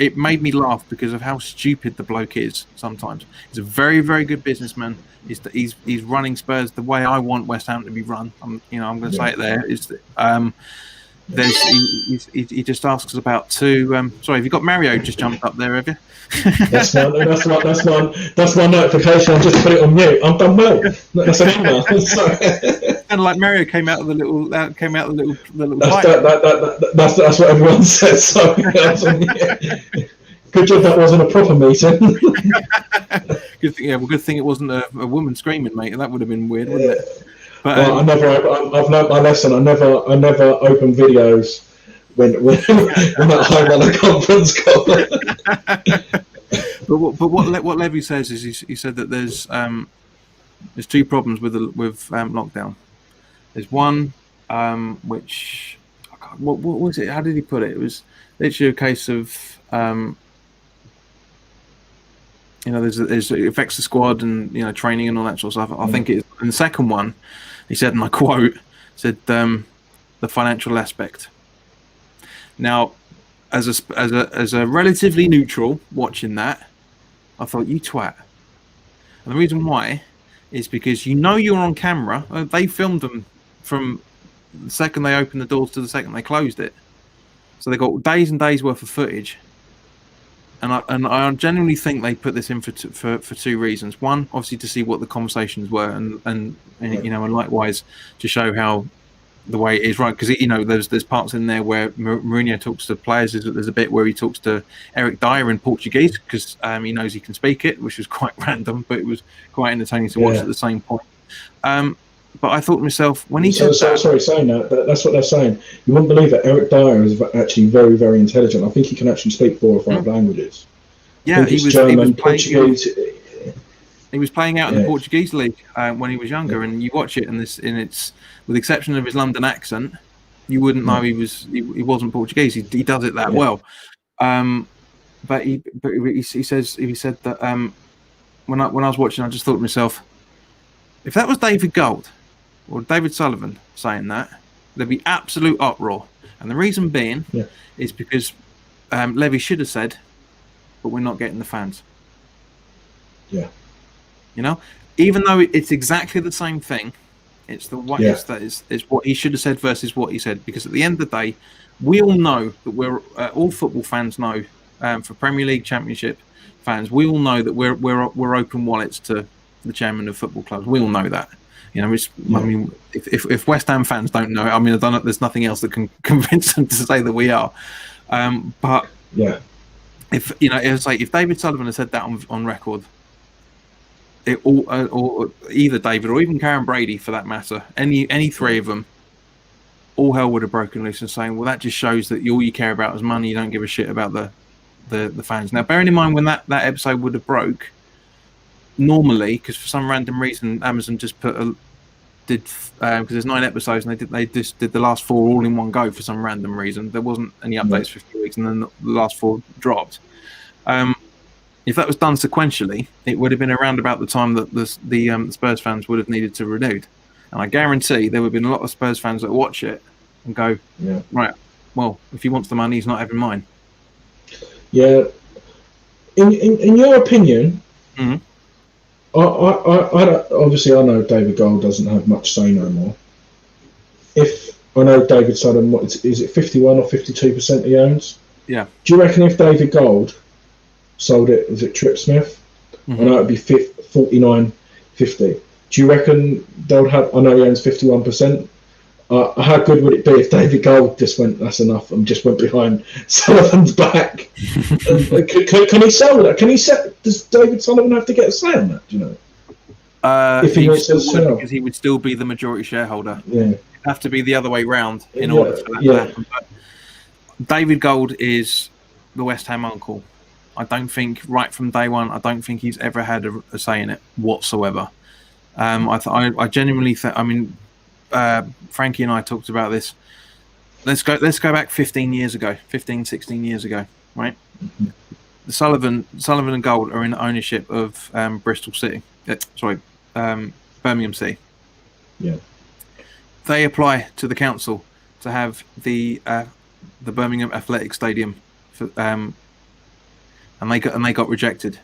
it made me laugh because of how stupid the bloke is. Sometimes he's a very, very good businessman. He's running Spurs the way I want West Ham to be run. I'm going to say it there. He just asks us about two. Sorry, have you got Mario just jumped up there? Have you? That's my notification. I just put it on mute. I'm done well. That's an email. And like Mario came out of the little. That's what everyone says. So good job that wasn't a proper meeting. Good thing it wasn't a woman screaming, mate. That would have been weird, wouldn't it? But, I've learned my lesson. I never open videos when I'm on a conference call. but what Levy says is he said that there's 2 problems with lockdown. There's one which what was it? How did he put it? It was literally a case of there's it affects the squad and training and all that sort of stuff. I think it is. And the second one, he said, and I quote, the financial aspect. Now, as a relatively neutral watching that, I thought, you twat. And the reason why is because you're on camera. They filmed them from the second they opened the doors to the second they closed it. So they got days and days worth of footage. And I genuinely think they put this in for 2 reasons. One, obviously to see what the conversations were, and likewise to show how the way it is, right? Because there's parts in there where Mourinho talks to players. There's a bit where he talks to Eric Dyer in Portuguese because he knows he can speak it, which was quite random, but it was quite entertaining to watch at the same point. But I thought to myself, when he said sorry, saying that, but that's what they're saying. You wouldn't believe that Eric Dyer is actually very, very intelligent. I think he can actually speak 4 or 5 languages. Yeah, he was German, Portuguese. He was playing out in the Portuguese league when he was younger, and you watch it, and it's with the exception of his London accent, you wouldn't know he wasn't Portuguese. He does it that well. But he said that when I was watching, I just thought to myself, if that was David Gold or David Sullivan saying that, there'd be absolute uproar. And the reason being is because Levy should have said, but we're not getting the fans. Yeah. Even though it's exactly the same thing, It's the way. It's what he should have said versus what he said. Because at the end of the day, we all know that we're all football fans know. For Premier League, Championship fans, we all know that we're open wallets to the chairman of football clubs. We all know that. You know, I mean, if West Ham fans don't know it, I mean, I don't know, there's nothing else that can convince them to say that we are. But if you know, it's like if David Sullivan had said that on record, or either David or even Karen Brady for that matter, any three of them, all hell would have broken loose and saying, well, that just shows that all you care about is money. You don't give a shit about the fans. Now, bearing in mind when that episode would have broke, normally, because for some random reason Amazon just because there's 9 episodes and they just did the last 4 all in one go for some random reason. There wasn't any updates for a few weeks, and then the last 4 dropped. If that was done sequentially, it would have been around about the time that the Spurs fans would have needed to renewed. And I guarantee there would have been a lot of Spurs fans that watch it and go, right, well, if he wants the money, he's not having mine. Yeah. In your opinion, I obviously I know David Gold doesn't have much say no more. If I know David Sullivan, is it 51 or 52% he owns? Yeah. Do you reckon if David Gold sold it, is it Trip Smith? I know it'd be 49.50. Do you reckon they'll have? I know he owns 51%. How good would it be if David Gold just went, that's enough, and just went behind Sullivan's back? Can he sell that? Does David Sullivan have to get a say on that? Do you know? If he wants to sell, because he would still be the majority shareholder. Yeah, it'd have to be the other way round in order for that to happen. But David Gold is the West Ham uncle. I don't think right from day one. I don't think he's ever had a say in it whatsoever. I genuinely think. I mean. Frankie and I talked about this. Let's go back 15 years ago, 16 years ago, right? The Sullivan and Gold are in ownership of Bristol City. Birmingham City. Yeah. They apply to the council to have the Birmingham Athletic Stadium, and they got rejected.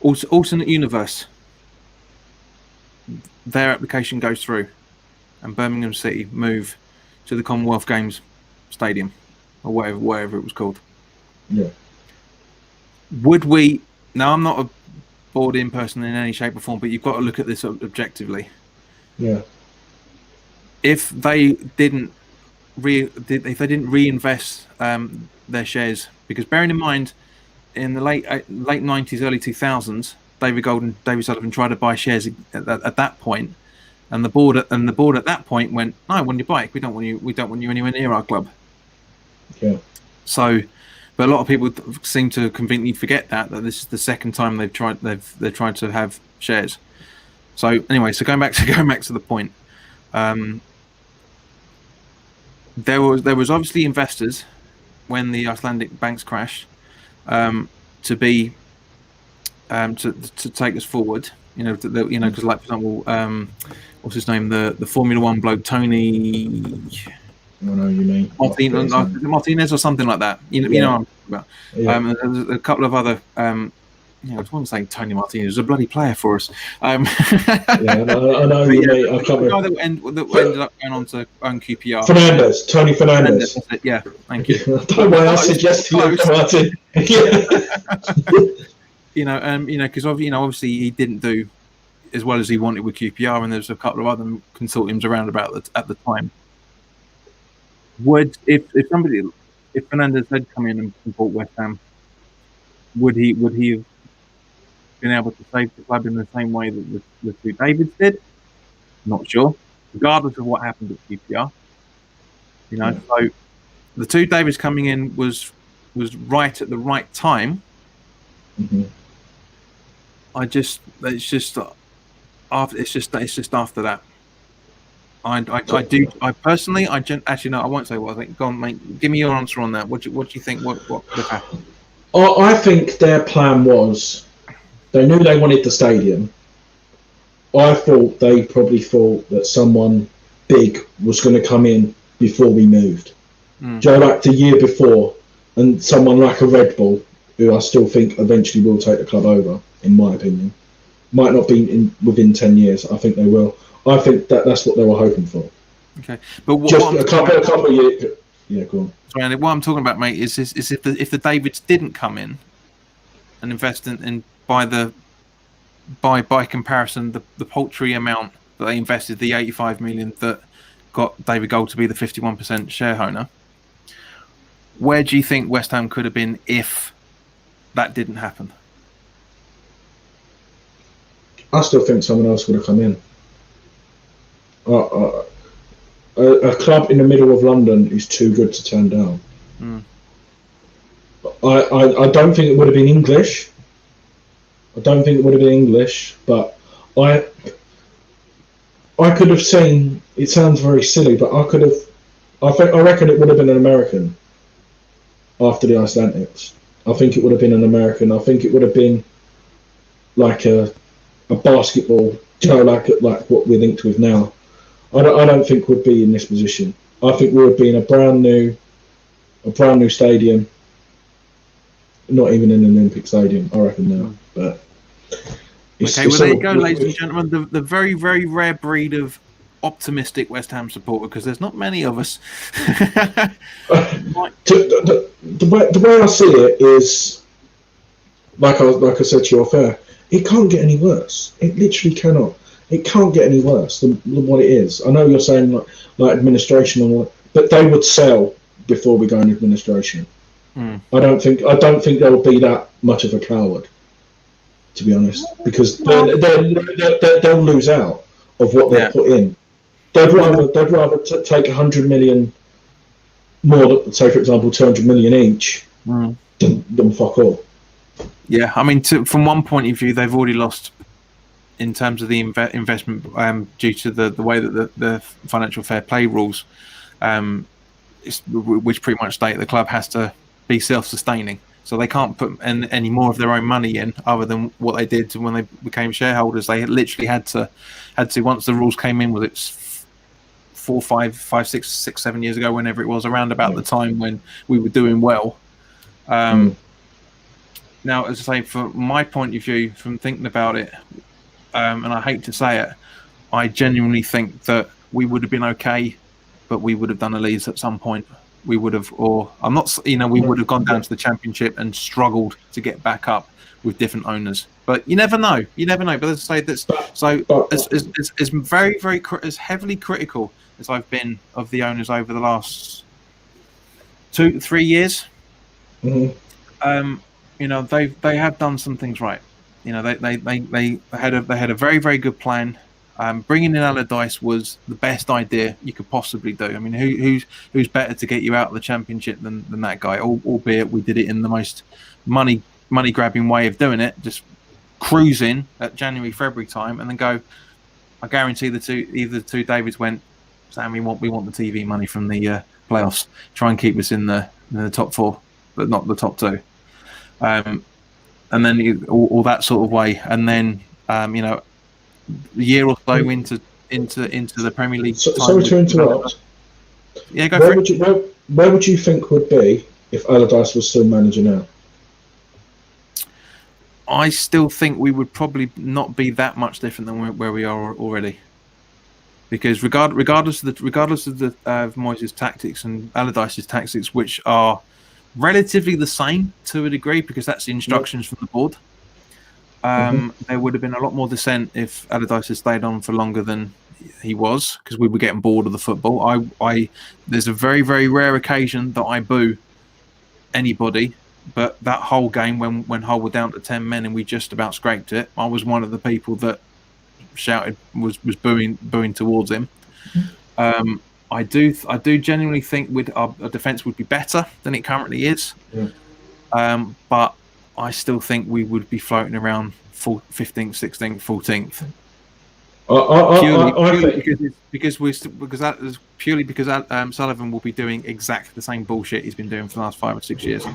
Alternate universe. Their application goes through, and Birmingham City move to the Commonwealth Games Stadium, or whatever it was called. Yeah. Would we? Now, I'm not a board-in person in any shape or form, but you've got to look at this objectively. Yeah. If they didn't reinvest their shares, because bearing in mind, in the late 90s, early 2000s. David Gold and David Sullivan tried to buy shares at that point, and the board at that point went, "No, when you buy it, we don't want you anywhere near our club." Yeah. So, but a lot of people seem to conveniently forget that this is the second time they've tried to have shares. So anyway, going back to the point, there was obviously investors when the Icelandic banks crashed to be. To take us forward, because like for example, what's his name, the Formula One bloke, Tony. I know you mean Martinez or something like that. You know what I'm talking about. Yeah. There's a couple of other. I was want to say Tony Martinez was a bloody player for us. I know you mean. I can't remember. The guy that ended up going on to own QPR. Tony Fernandez. Yeah, thank you. Don't worry, I suggest you, Martin. Because obviously he didn't do as well as he wanted with QPR, and there's a couple of other consortiums around about at the time. If Fernandez had come in and bought West Ham, would he have been able to save the club in the same way that the two Davids did? Not sure. Regardless of what happened at QPR, so the two Davids coming in was right at the right time. Mm-hmm. It's just after that. I personally, actually no, I won't say what I think. Go on, mate. Give me your answer on that. What do you think? What could happen? I think their plan was they knew they wanted the stadium. I thought they probably thought that someone big was going to come in before we moved. Go back to the year before, and someone like a Red Bull, who I still think eventually will take the club over, in my opinion. Might not be within 10 years. I think they will. I think that's what they were hoping for. Okay, but just a couple of years. Yeah, go on. Sorry, and what I'm talking about, mate, is if the Davids didn't come in and invest in by comparison the paltry amount that they invested, the 85 million that got David Gold to be the 51% shareholder, where do you think West Ham could have been if that didn't happen? I still think someone else would have come in. A club in the middle of London is too good to turn down. I don't think it would have been English. But I could have seen. It sounds very silly, but I reckon it would have been an American after the Icelandics. I think it would have been an American. I think it would have been like a basketball, like what we're linked with now. I don't think we'd be in this position. I think we would be in a brand new stadium, not even in an Olympic stadium. I reckon now, but. Okay, well, there you go, ladies and gentlemen. The very, very rare breed of optimistic West Ham supporter, because there's not many of us. The way I see it is, like I said to you off air, it can't get any worse. It literally cannot. It can't get any worse than what it is. I know you're saying like administration and all, but they would sell before we go in administration. I don't think they'll be that much of a coward, to be honest, because they'll lose out of what they've put in. They'd rather take 100 million more, say for example 200 million each, than fuck all. Yeah, I mean, from one point of view, they've already lost in terms of the investment due to the way that the financial fair play rules, which pretty much state the club has to be self-sustaining. So they can't put any more of their own money in other than what they did when they became shareholders. They literally had to once the rules came in, was it 4, 5, 6, 7 years ago, whenever it was, around about the time when we were doing well. Now, as I say, from my point of view, from thinking about it, and I hate to say it, I genuinely think that we would have been okay, but we would have done a Leeds at some point. We would have, or I'm not, we would have gone down to the Championship and struggled to get back up with different owners. But you never know. But as I say, as very, very as heavily critical as I've been of the owners over the last 2-3 years, they have done some things right. They had a very, very good plan. Bringing in Allardyce was the best idea you could possibly do. I mean, who's better to get you out of the Championship than that guy? Albeit we did it in the most money grabbing way of doing it, just cruising at January, February time, and then go. I guarantee either the two Davids went, Sam, we want the TV money from the playoffs. Try and keep us in the top 4, but not the top 2. And then all that sort of way, and then a year or so into the Premier League. Sorry to interrupt. Yeah, go for it. Where would you think would be if Allardyce was still manager now? I still think we would probably not be that much different than where we are already, because regardless of Moyes' tactics and Allardyce's tactics, which are relatively the same to a degree, because that's the instructions from the board. There would have been a lot more dissent if Allardyce had stayed on for longer than he was, because we were getting bored of the football. There's a very, very rare occasion that I boo anybody, but that whole game when Hull were down to 10 men and we just about scraped it, I was one of the people that shouted, was booing towards him. I do genuinely think our defence would be better than it currently is, but I still think we would be floating around 15th, 16th, 14th. Because Sullivan will be doing exactly the same bullshit he's been doing for the last 5 or 6 years.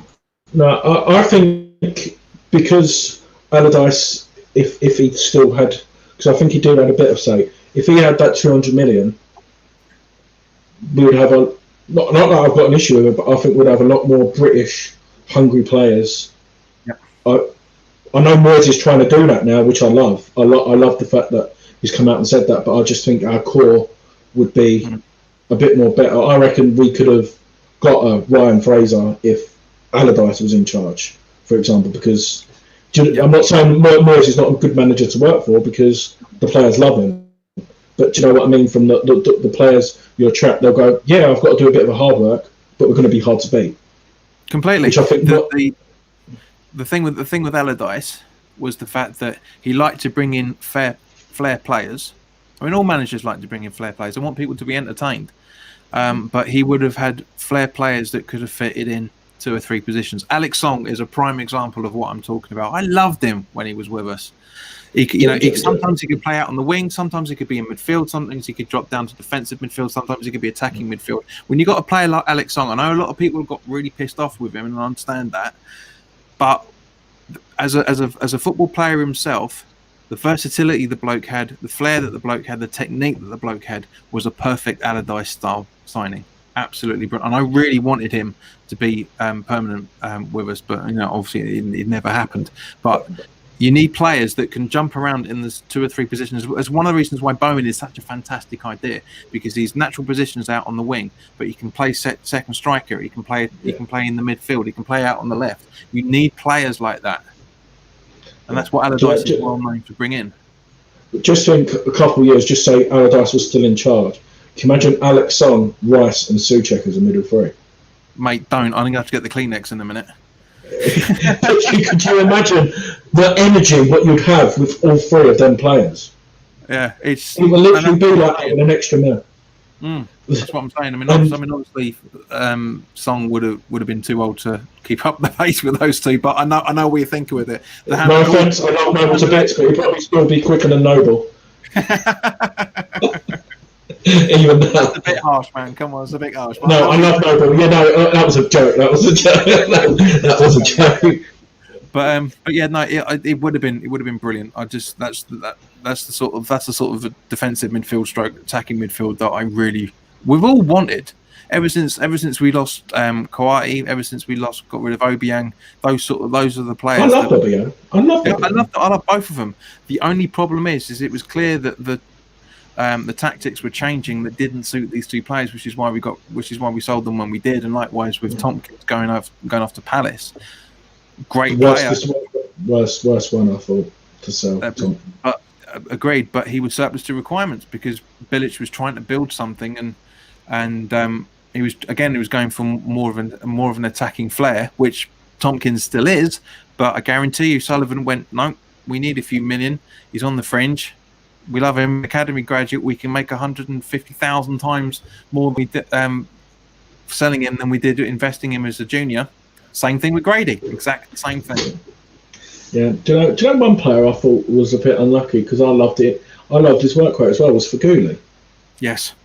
No, I think because Allardyce, if he still had, because I think he did have a bit of say, if he had that 200 million, we would have not that I've got an issue with it, but I think we'd have a lot more British hungry players. I know Moyes is trying to do that now, which I love. I love the fact that he's come out and said that, but I just think our core would be a bit more better. I reckon we could have got a Ryan Fraser if Allardyce was in charge, for example, because I'm not saying Moyes is not a good manager to work for because the players love him. But do you know what I mean? From the players you attract, they'll go, yeah, I've got to do a bit of a hard work, but we're going to be hard to beat. Completely. Which I think the thing with Allardyce was the fact that he liked to bring in flair players. I mean, all managers like to bring in flair players. They want people to be entertained. But he would have had flair players that could have fitted in 2 or 3 positions. Alex Song is a prime example of what I'm talking about. I loved him when he was with us. Sometimes he could play out on the wing. Sometimes he could be in midfield. Sometimes he could drop down to defensive midfield. Sometimes he could be attacking midfield. When you got a player like Alex Song, I know a lot of people got really pissed off with him, and I understand that. But as a football player himself, the versatility the bloke had, the flair that the bloke had, the technique that the bloke had was a perfect Allardyce style signing. Absolutely brilliant. And I really wanted him to be permanent with us, but obviously it never happened. But you need players that can jump around in the 2 or 3 positions. As one of the reasons why Bowen is such a fantastic idea, because his natural positions out on the wing, but he can play second striker. He can play in the midfield. He can play out on the left. You need players like that, and that's what Allardyce is well known to bring in. Just think a couple of years, just say Allardyce was still in charge. Can you imagine Alex Song, Rice, and Souček as a middle 3? Mate, don't. I'm going to have to get the Kleenex in a minute. Could you imagine the energy what you'd have with all 3 of them players? Yeah, it will literally be like that with an extra minute. That's what I'm saying. I mean, obviously, Song would have been too old to keep up the pace with those 2. But I know what you're thinking with it. No offense, I love Noble to bits, but he'd probably still be quicker than Noble. Even that's a bit harsh, man. Come on, it's a bit harsh. No, I love Noble. Yeah, no, that was a joke. That was a joke. that was a joke. But yeah, no, it would have been brilliant. that's the sort of defensive midfield stroke attacking midfield that we've all wanted ever since we lost Kouati, ever since we got rid of Obiang. Those are the players. I love Obiang. I love both of them. The only problem is it was clear that the tactics were changing that didn't suit these 2 players, which is why we sold them when we did, and likewise with Tompkins going off to Palace. Great player. Worst one I thought to sell. But agreed. But he was surplus to requirements because Bilic was trying to build something, and he was going for more of an attacking flair, which Tompkins still is. But I guarantee you, Sullivan went, no, we need a few million. He's on the fringe. We love him, academy graduate. We can make 150,000 times more selling him than we did investing him as a junior. Same thing with Grady, exactly same thing. Yeah, do you know one player I thought was a bit unlucky because I loved it. I loved his work rate as well. Was Feghouli. Yes,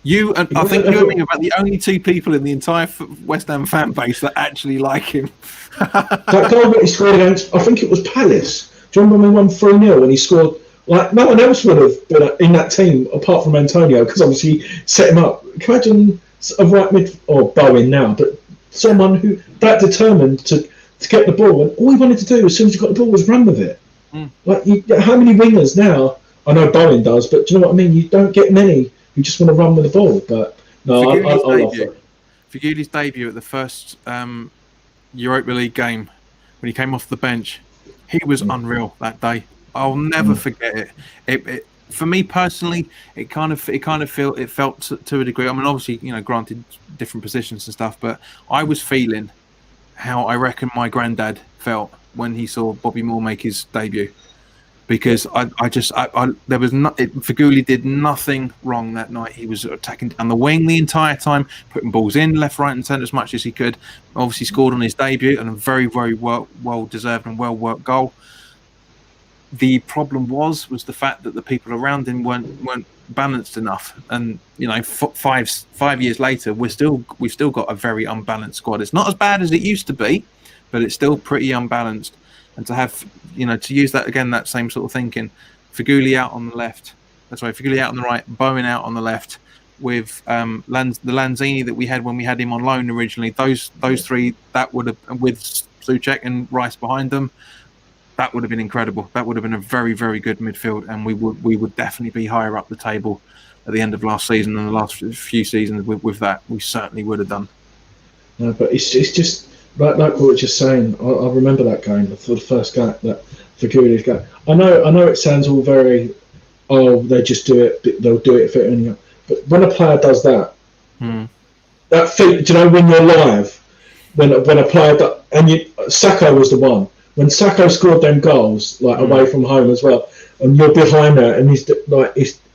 I think you and me are about the only 2 people in the entire West Ham fan base that actually like him. That goal that he scored against, I think it was Palace. Do you remember when we won 3-0 and he scored? Like no one else would have been in that team apart from Antonio because obviously he set him up. Can you imagine a right mid or Bowen now, but someone who that determined to get the ball, and all he wanted to do as soon as he got the ball was run with it. Like how many wingers now? I know Bowen does, but do you know what I mean? You don't get many who just want to run with the ball. But no, I love it. Fegouli's debut at the first Europa League game when he came off the bench, he was unreal that day. I'll never forget it. For me personally, it felt to a degree. I mean, obviously, granted different positions and stuff, but I was feeling how I reckon my granddad felt when he saw Bobby Moore make his debut, because Feghouli did nothing wrong that night. He was attacking down the wing the entire time, putting balls in left, right, and centre as much as he could. Obviously, scored on his debut and a very, very well deserved and well worked goal. The problem was the fact that the people around him weren't balanced enough, and 5 years later, we've still got a very unbalanced squad. It's not as bad as it used to be, but it's still pretty unbalanced. And to have to use that again, that same sort of thinking, Feghouli out on the left, Feghouli out on the right, Bowen out on the left, with the Lanzini that we had when we had him on loan originally. Those 3 that would have, with Souček and Rice behind them. that would have been incredible. That would have been a very, very good midfield, and we would definitely be higher up the table at the end of last season and the last few seasons. With that, we certainly would have done. No, but it's just like what we were just saying. I remember that game, the first game, that Figueiredo's game. I know it sounds all very, they just do it. They'll do it for anything. But when a player does that, that feel, do you know, when you're live, when a player Sacco was the one. When Sacco scored them goals, like away from home as well, and you're behind there, and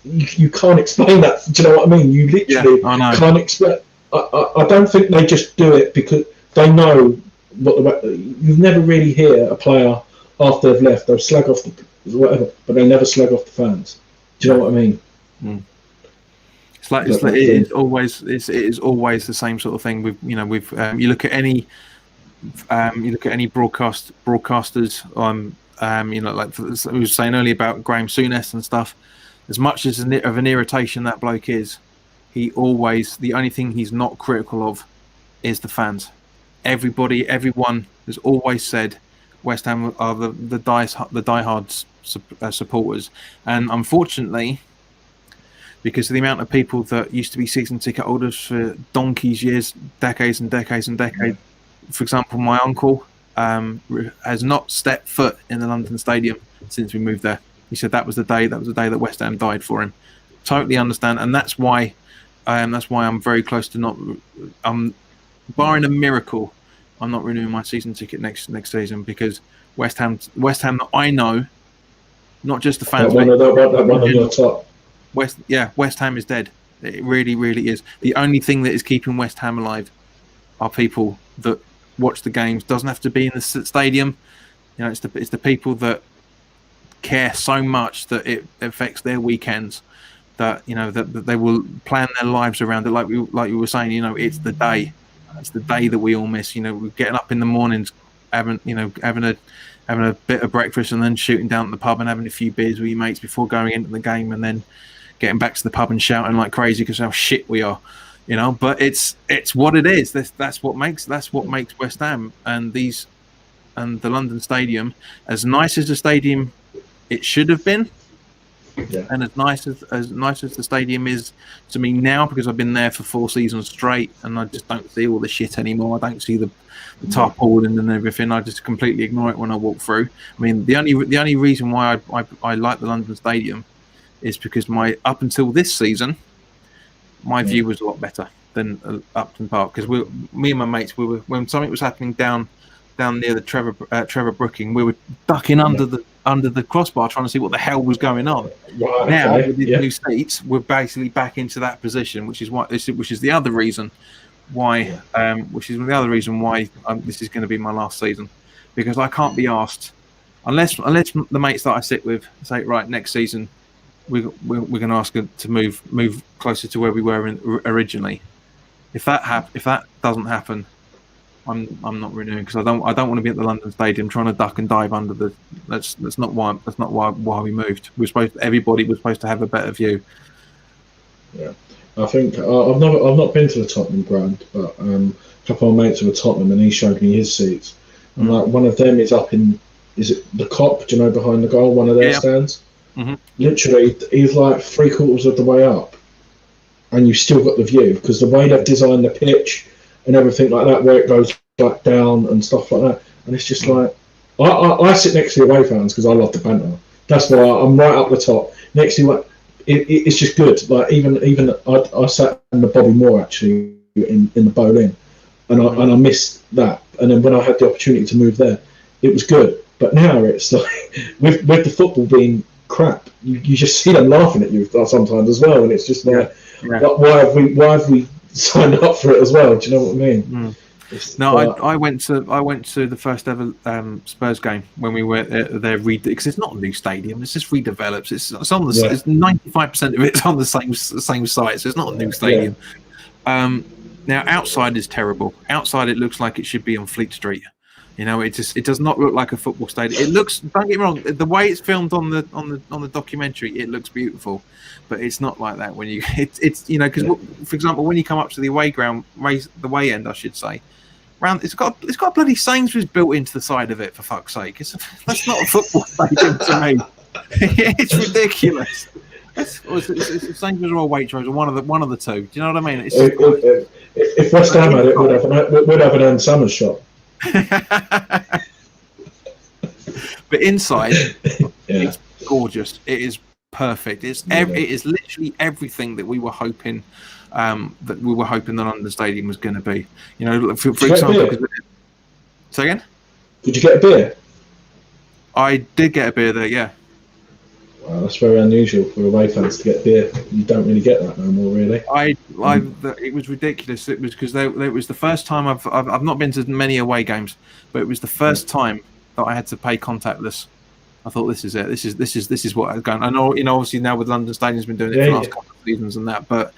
you can't explain that. Do you know what I mean? You literally can't explain. I don't think they just do it because they know you never really hear a player after they've left. They'll slag off whatever, but they never slag off the fans. Do you know what I mean? It is always the same sort of thing. You look at any broadcasters. Like we were saying earlier about Graham Souness and stuff. As much as of an irritation that bloke is, the only thing he's not critical of is the fans. Everyone has always said West Ham are the diehard supporters, and unfortunately, because of the amount of people that used to be season ticket holders for donkey's years, decades and decades and decades. For example, my uncle has not stepped foot in the London Stadium since we moved there. He said that was the day that West Ham died for him. Totally understand, and that's why I'm very close to not. Barring a miracle, I'm not renewing my season ticket next season, because West Ham that I know, not just the fans. One on your top. West Ham is dead. It really, really is. The only thing that is keeping West Ham alive are people that watch the games. Doesn't have to be in the stadium. It's the people that care so much that it affects their weekends. That that they will plan their lives around it. Like you were saying, it's the day. It's the day that we all miss. We're getting up in the mornings, having a bit of breakfast, and then shooting down at the pub and having a few beers with your mates before going into the game, and then getting back to the pub and shouting like crazy because how shit we are. But it's what it is. That's what makes West Ham and the London Stadium, as nice as the stadium it should have been. Yeah. And as nice as the stadium is to me now, because I've been there for 4 seasons straight, and I just don't see all the shit anymore. I don't see the tarpaulin and everything. I just completely ignore it when I walk through. I mean, the only reason why I like the London Stadium is because up until this season, my view was a lot better than Upton Park, because me and my mates, when something was happening down near the Trevor Brooking, we were ducking under the crossbar trying to see what the hell was going on. Right, now with these new seats, we're basically back into that position, which is the other reason why this is going to be my last season, because I can't be asked, unless the mates that I sit with say, right, next season we're going to ask them to move closer to where we were originally. If that doesn't happen, I'm not renewing, because I don't want to be at the London Stadium trying to duck and dive under the. That's not why we moved. Everybody was supposed to have a better view. Yeah, I think I've not been to the Tottenham ground, but a couple of mates were Tottenham, and he showed me his seats. And like one of them is up in, is it the Cop? Do you know, behind the goal, one of their stands? Mm-hmm. Literally, he's like 3/4 of the way up, and you've still got the view, because the way they've designed the pitch and everything like that, where it goes back down and stuff like that, and it's just like I sit next to the away fans because I love the banter. That's why I'm right up the top next to it's just good. Like even I sat in the Bobby Moore actually in the Boleyn, and I missed that. And then when I had the opportunity to move there, it was good. But now it's like with the football being crap, you just see them laughing at you sometimes as well, and it's just like, why have we signed up for it as well? Do you know what I mean? No, I went to the first ever Spurs game when we were there, because it's not a new stadium, it's just redeveloped. It's on the it's 95% of it's on the same site, so it's not a new stadium. Now outside is terrible. Outside it looks like it should be on Fleet Street. It does not look like a football stadium. It looks, don't get me wrong, the way it's filmed on the documentary, it looks beautiful, but it's not like that when because for example, when you come up to the away ground, the way end, I should say, round. It's got a bloody Sainsbury's built into the side of it, for fuck's sake. That's not a football stadium to me. It's ridiculous. It's Sainsbury's or Waitrose, or one of the two. Do you know what I mean? It's if West Ham had it, we'd have an Ann Summers shop. But inside, it's gorgeous. It is perfect. It is literally everything that we were hoping the London Stadium was going to be. You know, for example. Say again? Did you get a beer? I did get a beer there. Yeah. Wow, that's very unusual for away fans to get beer. You don't really get that no more, really. It was ridiculous. It was because it was the first time I've not been to many away games, but it was the first time that I had to pay contactless. I thought, this is it. This is what I've gone. I know, you know, obviously now with London Stadium's been doing it for the last couple of seasons and that, but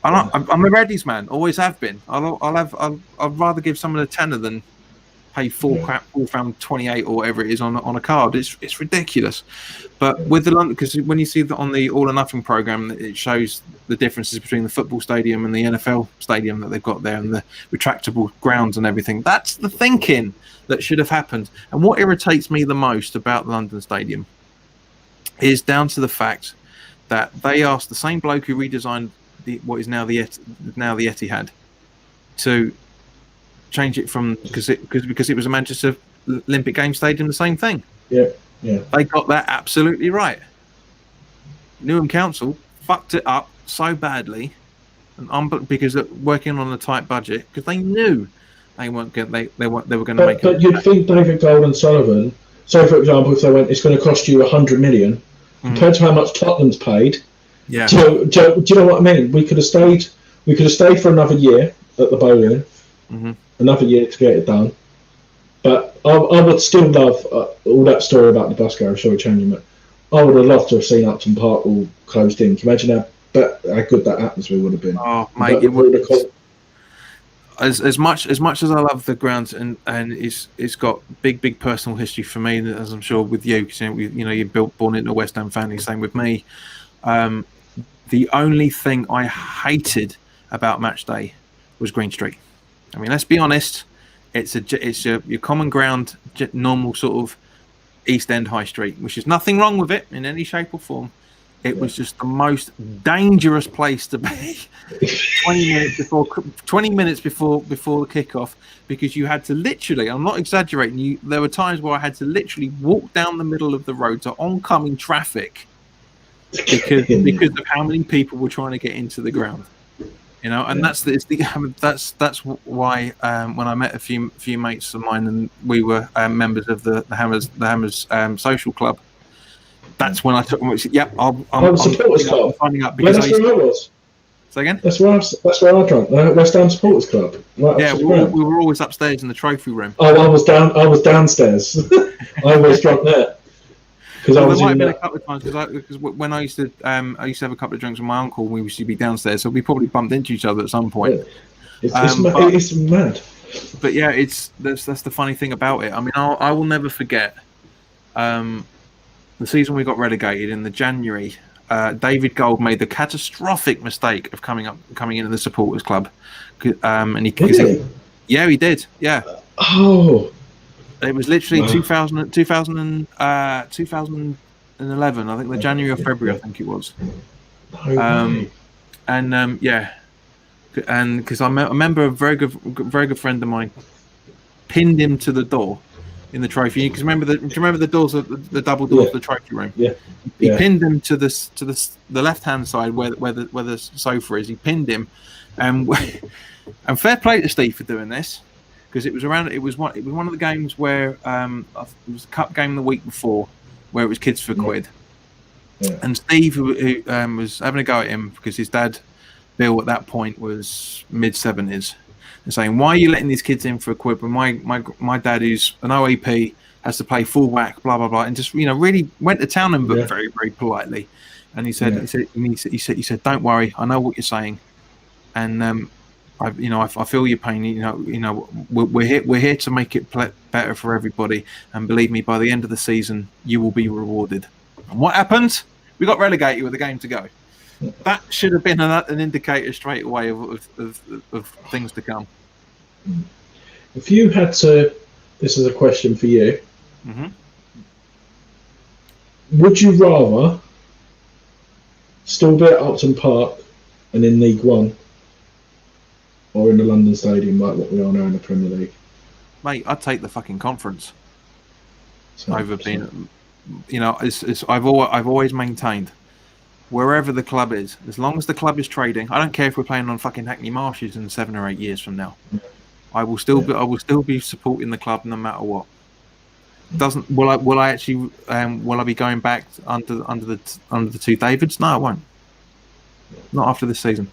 I'm a Reddies man. Always have been. I'd rather give someone a tenner than pay £4 £28 or whatever it is on a card. It's ridiculous. But with the London, because when you see that on the All or Nothing program, it shows the differences between the football stadium and the NFL stadium that they've got there, and the retractable grounds and everything. That's the thinking that should have happened. And what irritates me the most about the London Stadium is down to the fact that they asked the same bloke who redesigned what is now the Etihad to change it from because it was a Manchester Olympic Games stadium, the same thing. Yeah. They got that absolutely right. Newham Council fucked it up so badly, and because they're working on a tight budget, because they knew they were going to make it. But you'd think David Gold and Sullivan. So, for example, if they went, it's going to cost you 100 million compared to how much Tottenham's paid. Yeah. Do you know what I mean? We could have stayed for another year at the Bowling. Another year to get it done. But I would still love all that story about the bus garage. Sorry, changing it. I would have loved to have seen Upton Park all closed in. Can you imagine how good that atmosphere would have been? Oh, mate, it would. As much as I love the ground, and it's got big personal history for me, as I'm sure with you, because you're born into a West Ham family. Same with me. The only thing I hated about match day was Green Street. I mean, let's be honest. It's your common ground, normal sort of East End High Street, which is nothing wrong with it in any shape or form. It was just the most dangerous place to be. 20 minutes before the kickoff, because you had to literally, I'm not exaggerating, there were times where I had to literally walk down the middle of the road to oncoming traffic because of how many people were trying to get into the ground. You know, and that's why when I met a few mates of mine, and we were members of the Hammers social club. That's when I took them. Yep, I'm signing up because that's where I was. Say again? That's where I drank. The West Ham Supporters Club. Right, yeah, we were always upstairs in the trophy room. Oh, I was downstairs. I always drank there. There might have been a couple of times because when I used to have a couple of drinks with my uncle, we used to be downstairs, so we probably bumped into each other at some point. Yeah. It's mad. But yeah, that's the funny thing about it. I mean, I will never forget the season we got relegated in the January. David Gold made the catastrophic mistake of coming into the supporters club, and he did. Yeah. Oh. It was literally 2011. I think the January or February. I think it was. And because I remember a very good friend of mine pinned him to the door in the trophy. Because do you remember the doors, the double doors of the trophy room? Yeah. He pinned him to the left hand side where the sofa is. He pinned him, and fair play to Steve for doing this. Because it was one of the games where it was a cup game the week before, where it was kids for quid, and Steve who was having a go at him because his dad Bill at that point was mid-70s, and saying, "Why are you letting these kids in for a quid when my dad, who's an OAP, has to pay full whack, blah blah blah," and just really went to town and but very very politely, and he said, "Don't worry, I know what you're saying, and I feel your pain. We're here to make it better for everybody, and believe me, by the end of the season, you will be rewarded." And what happened? We got relegated with a game to go. That should have been an indicator straight away of things to come. If you had to, this is a question for you. Mm-hmm. Would you rather still be at Upton Park and in League One, or in the London Stadium like what we are now in the Premier League? Mate, I'd take the fucking conference So, over being. You know, I've always maintained, wherever the club is, as long as the club is trading, I don't care if we're playing on fucking Hackney Marshes in 7 or 8 years from now. I will still be supporting the club no matter what. Will I actually will I be going back under the two Davids? No, I won't. Not after this season.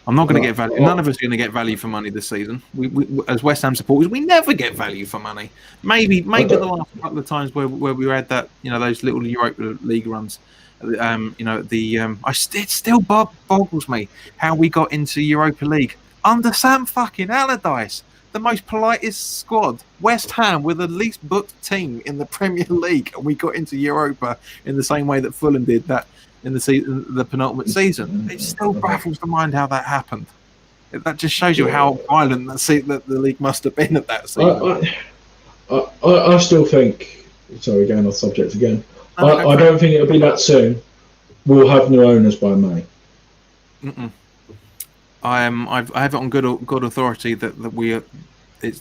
I'm not going to get value. None of us are going to get value for money this season. We as West Ham supporters, we never get value for money. Maybe the last couple of times where we had that, you know, those little Europa League runs. It still boggles me how we got into Europa League under Sam fucking Allardyce, the most politest squad. West Ham were the least booked team in the Premier League, and we got into Europa in the same way that Fulham did that in the penultimate season. It still baffles the mind how that happened. That just shows you how violent that the league must have been at that season. I still think. Sorry, going off subject again. I don't think it'll be that soon. We'll have new owners by May. I have it on good authority that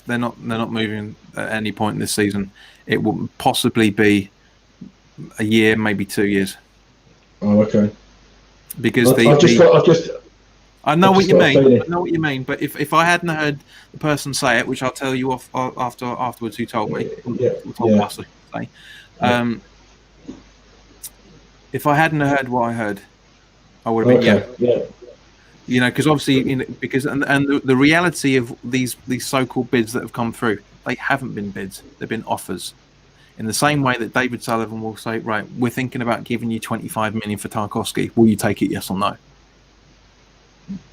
they're not moving at any point in this season. It will possibly be a year, maybe 2 years. Oh, okay. Because I know what you mean. But if I hadn't heard the person say it, which I'll tell you afterwards, who told me, us, say. If I hadn't heard what I heard, I would have been You know, because obviously, the reality of these so-called bids that have come through, they haven't been bids; they've been offers. In the same way that David Sullivan will say, right, we're thinking about giving you 25 million for Tarkowski. Will you take it? Yes or no?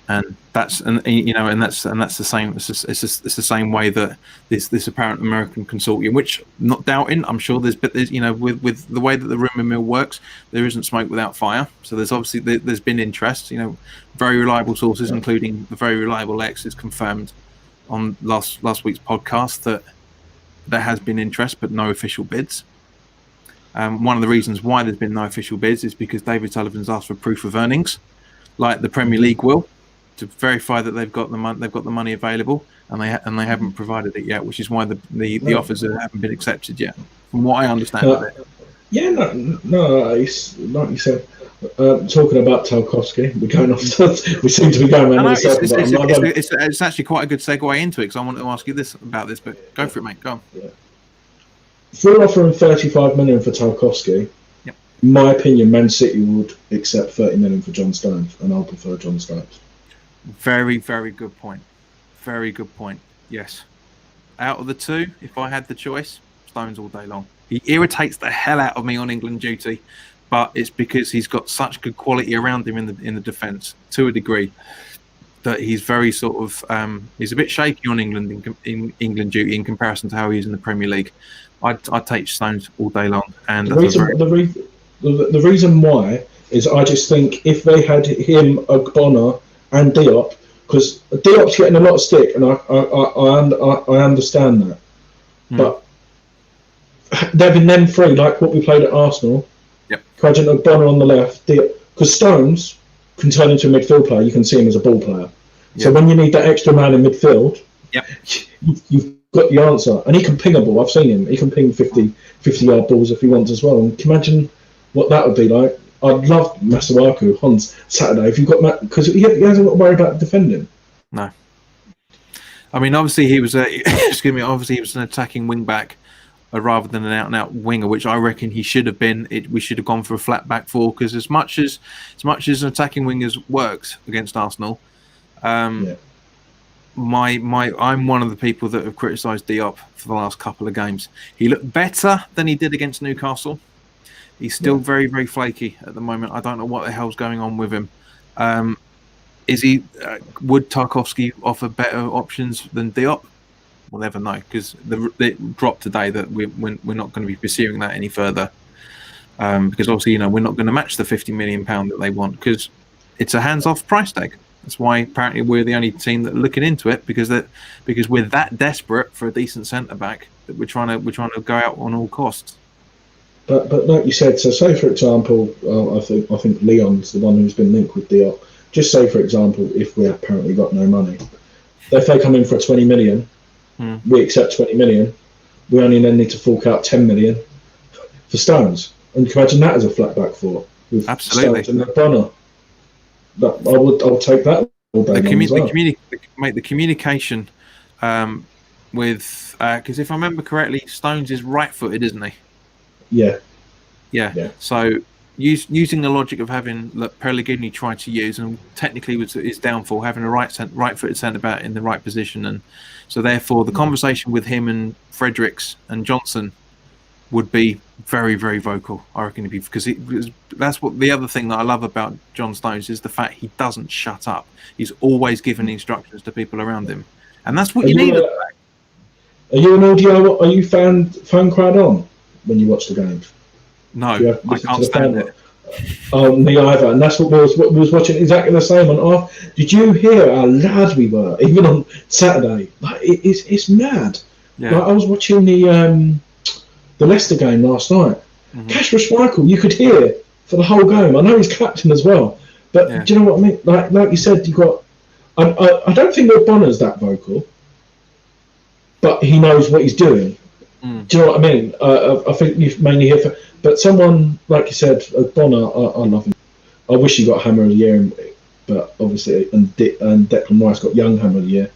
And that's the same. It's the same way that this apparent American consortium, which not doubting, I'm sure there's with the way that the rumor mill works, there isn't smoke without fire. So there's obviously there's been interest. You know, very reliable sources, including the very reliable Lex, has confirmed on last week's podcast that there has been interest, but no official bids. One of the reasons why there's been no official bids is because David Sullivan's asked for proof of earnings, like the Premier League will, to verify that they've got the money available, and they haven't provided it yet, which is why the offers haven't been accepted yet, from what I understand of it. Yeah, no, it's like you said. Talking about Tarkowski, we're going off. We seem to be going around in a circle. It's actually quite a good segue into it, because I want to ask you about this, but go for it, mate. Go on. Yeah. If we're offering 35 million for Tarkowski, in my opinion, Man City would accept 30 million for John Stones, and I'll prefer John Stones. Very, very good point. Very good point. Yes. Out of the two, if I had the choice, Stones all day long. He irritates the hell out of me on England duty, but it's because he's got such good quality around him in the defence to a degree that he's very sort of he's a bit shaky on England in England duty in comparison to how he is in the Premier League. I'd take Stones all day long. And the reason why is I just think if they had him, Ogbonna, and Diop, because Diop's getting a lot of stick, and I understand that, but having them three, like what we played at Arsenal, Quadrant Ogbonna on the left, because Stones can turn into a midfield player. You can see him as a ball player. So when you need that extra man in midfield, you've got the answer, and he can ping a ball. I've seen him. He can ping 50-yard balls if he wants as well. And can you imagine what that would be like? I'd love Masuaku on Saturday if you've got because he hasn't got to worry about defending. No, I mean obviously he was obviously he was an attacking wing back rather than an out-and-out winger, which I reckon he should have been. We should have gone for a flat back four, because as much as an attacking wingers works against Arsenal, I'm one of the people that have criticised Diop for the last couple of games. He looked better than he did against Newcastle. He's still very, very flaky at the moment. I don't know what the hell's going on with him. Would Tarkowski offer better options than Diop? We'll never know, because it dropped today that we're not going to be pursuing that any further. Because obviously, we're not going to match the £50 million that they want, because it's a hands-off price tag. That's why apparently we're the only team that are looking into it, because we're that desperate for a decent centre back that we're trying to go out on all costs. But like you said, so say for example, I think Leon's the one who's been linked with Diop. Just say for example, if we apparently got no money, if they come in for 20 million, we accept 20 million. We only then need to fork out 10 million for Stones, and you can imagine that as a flat back four with Absolutely. Stones and Bonner. I would take that all day long as well. The communication with because if I remember correctly, Stones is right-footed, isn't he? Yeah. So using the logic of having Pellegrini tried to use, and technically was his downfall, having a right-footed centre back in the right position, and so therefore the conversation with him and Fredericks and Johnson would be very, very vocal. I reckon, because that's what the other thing that I love about John Stones is the fact he doesn't shut up. He's always giving instructions to people around him, and that's what you need. Are you an audio? Are you fan crowd on when you watch the games? No, I can't stand it. Me either, and that's what we was watching exactly the same on off. Did you hear how loud we were, even on Saturday? Like it's mad. Yeah. Like, I was watching the Leicester game last night. Kasper Schmeichel, you could hear for the whole game. I know he's captain as well, but do you know what I mean? Like you said, you got. I don't think that Bonner's that vocal, but he knows what he's doing. Do you know what I mean? I think you mainly hear, but someone like you said, Bonner, I love him. I wish he got Hammer of the Year, but obviously, and Declan Rice got Young Hammer of the Year.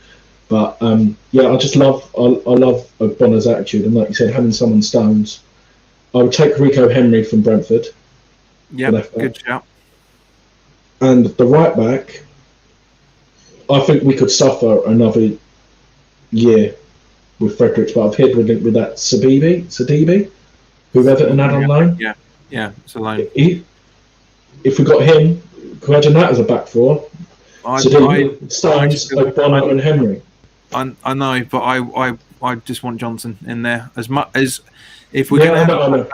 But I just love Bonner's attitude, and like you said, having someone Stones. I would take Rico Henry from Brentford. Yeah, good shout. And the right back, I think we could suffer another year with Fredericks, but I've heard with that Sidibe, who Everton had on loan. Yeah, it's a loan. If we got him, can you imagine that as a back four? Stones, Bonner and Henry. I know, but I just want Johnson in there as much as if we're going to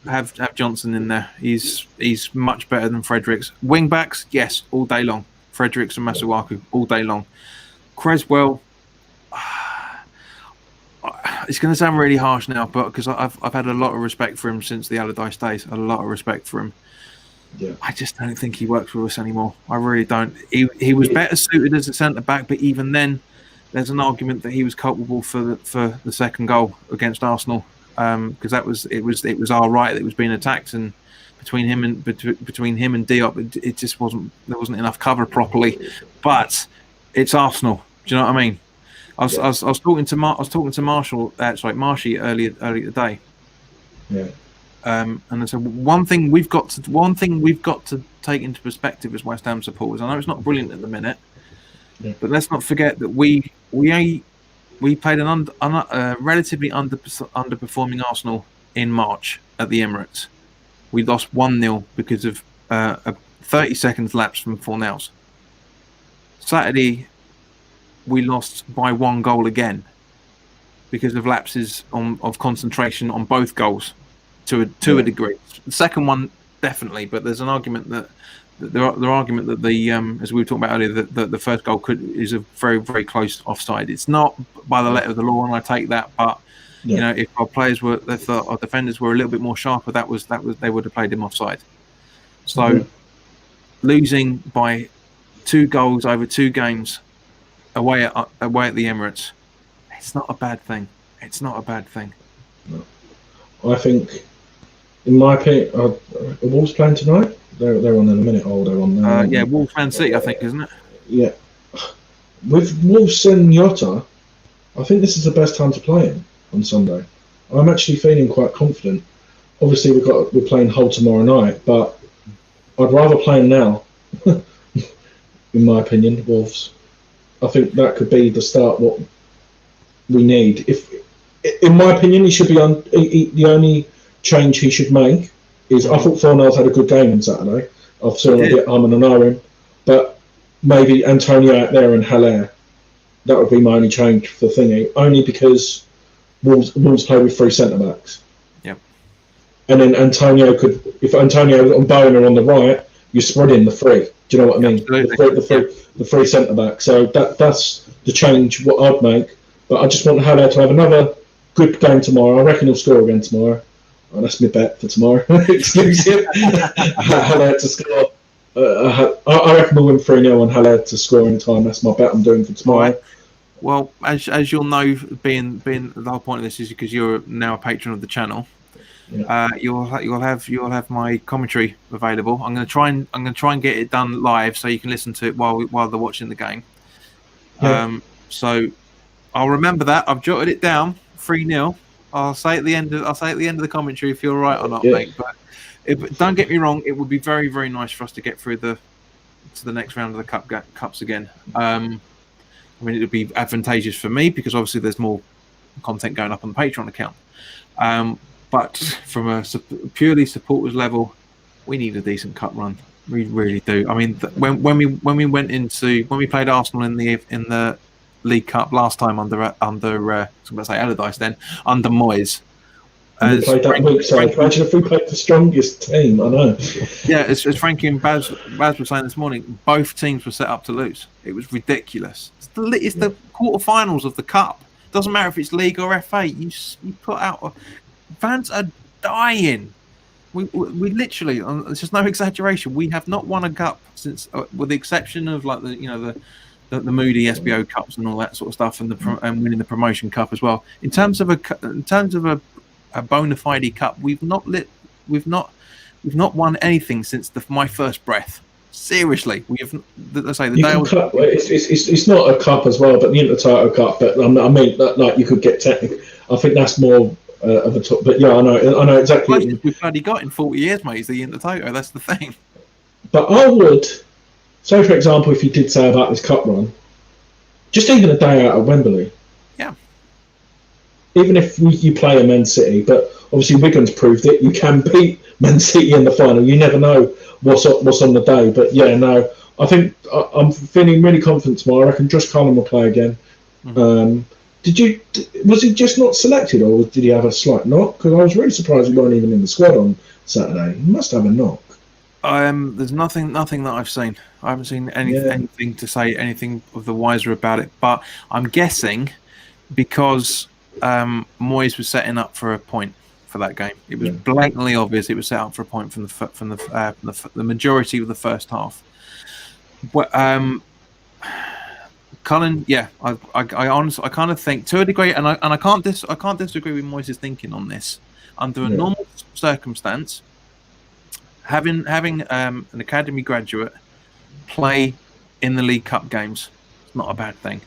have Johnson in there. He's much better than Fredericks. Wing backs, yes, all day long. Fredericks and Masuaku all day long. Creswell. It's going to sound really harsh now, but because I've had a lot of respect for him since the Allardyce days, a lot of respect for him. Yeah. I just don't think he works for us anymore. I really don't. He was better suited as a centre back, but even then, there's an argument that he was culpable for the second goal against Arsenal, because it was our right that was being attacked, and between him and Diop, it just wasn't enough cover properly. But it's Arsenal. Do you know what I mean? I was talking to Marshy earlier today. Yeah. And I said one thing we've got to take into perspective as West Ham supporters. I know it's not brilliant at the minute, but let's not forget that we played a relatively underperforming Arsenal in March at the Emirates. We lost 1-0 because of a 30 seconds lapse from Fornals. Saturday, we lost by 1 goal again because of lapses of concentration on both goals to a degree. The second one definitely, but there's an argument that as we were talking about earlier, that the first goal is a very, very close offside. It's not by the letter of the law, and I take that, but you know, if our defenders were a little bit more sharper, that was they would have played him offside. So losing by 2 goals over 2 games away at the Emirates, it's not a bad thing. It's not a bad thing. No. I think, in my opinion, are Wolves playing tonight? They're on in a minute. They're on. Wolves Man City, I think, isn't it? Yeah. With Wolves and Jota, I think this is the best time to play him on Sunday. I'm actually feeling quite confident. Obviously, we're playing Hull tomorrow night, but I'd rather play him now. In my opinion, Wolves. I think that could be the start. What we need. In my opinion, he should be on. The only change he should make is I thought Fornals had a good game on Saturday. I've seen a bit and him, but maybe Antonio out there and Haller. That would be my only change for thingy. Only because Wolves play with 3 centre backs. Yep. And then Antonio if Antonio and Bowen are on the right, you're spreading the 3. Do you know what I mean? Absolutely. The free centre back. So that's the change what I'd make. But I just want Haller to have another good game tomorrow. I reckon he'll score again tomorrow. Oh, that's my bet for tomorrow. Exclusive. Haller to score. I reckon we'll win 3-0 and Haller to score in time. That's my bet I'm doing for tomorrow. Right. Well, as you'll know, being the whole point of this is because you're now a patron of the channel. Yeah. You'll have my commentary available. I'm going to try and get it done live so you can listen to it while they're watching the game. Yeah. So I'll remember that. I've jotted it down. 3-0. I'll say at the end of the commentary if you're right or not, mate. But don't get me wrong, it would be very, very nice for us to get through to the next round of the cups again. I mean, it would be advantageous for me because obviously there's more content going up on the Patreon account. But from a purely supporters level, we need a decent cup run. We really do. I mean, when we played Arsenal in the League Cup last time under Allardyce then under Moyes. And we played that week side. Imagine if we played the strongest team. I know. Yeah, as Frankie and Baz were saying this morning, both teams were set up to lose. It was ridiculous. It's the quarterfinals of the cup. Doesn't matter if it's league or FA. You put out. Fans are dying. We literally, it's just no exaggeration. We have not won a cup since, with the exception of like the Moody SBO Cups and all that sort of stuff, and winning the promotion cup as well. In terms of a bona fide cup, we've not won anything since my first breath. Seriously, we have. Let's say it's not a cup as well, but the Intertitle Cup. But I mean, like you could get technical. I think that's more of a top. But yeah, I know exactly. We've bloody got in 40 years, mate. Is the Intertitle? That's the thing. But I would say, for example, if you did say about this cup run, just even a day out at Wembley. Yeah. Even if you play a Man City, but obviously Wigan's proved it. You can beat Man City in the final. You never know what's on the day. But yeah, no, I think I'm feeling really confident tomorrow. I reckon Josh Cullen will play again. Mm-hmm. Was he just not selected, or did he have a slight knock? Because I was really surprised he wasn't even in the squad on Saturday. He must have a knock. There's nothing that I've seen. I haven't seen anything to say anything of the wiser about it. But I'm guessing because Moyes was setting up for a point for that game. It was blatantly obvious it was set up for a point from the majority of the first half. But Cullen, yeah, I honestly, I kind of think to a degree, and I can't disagree with Moyes' thinking on this. Under a normal circumstance, having an academy graduate play in the League Cup games, it's not a bad thing,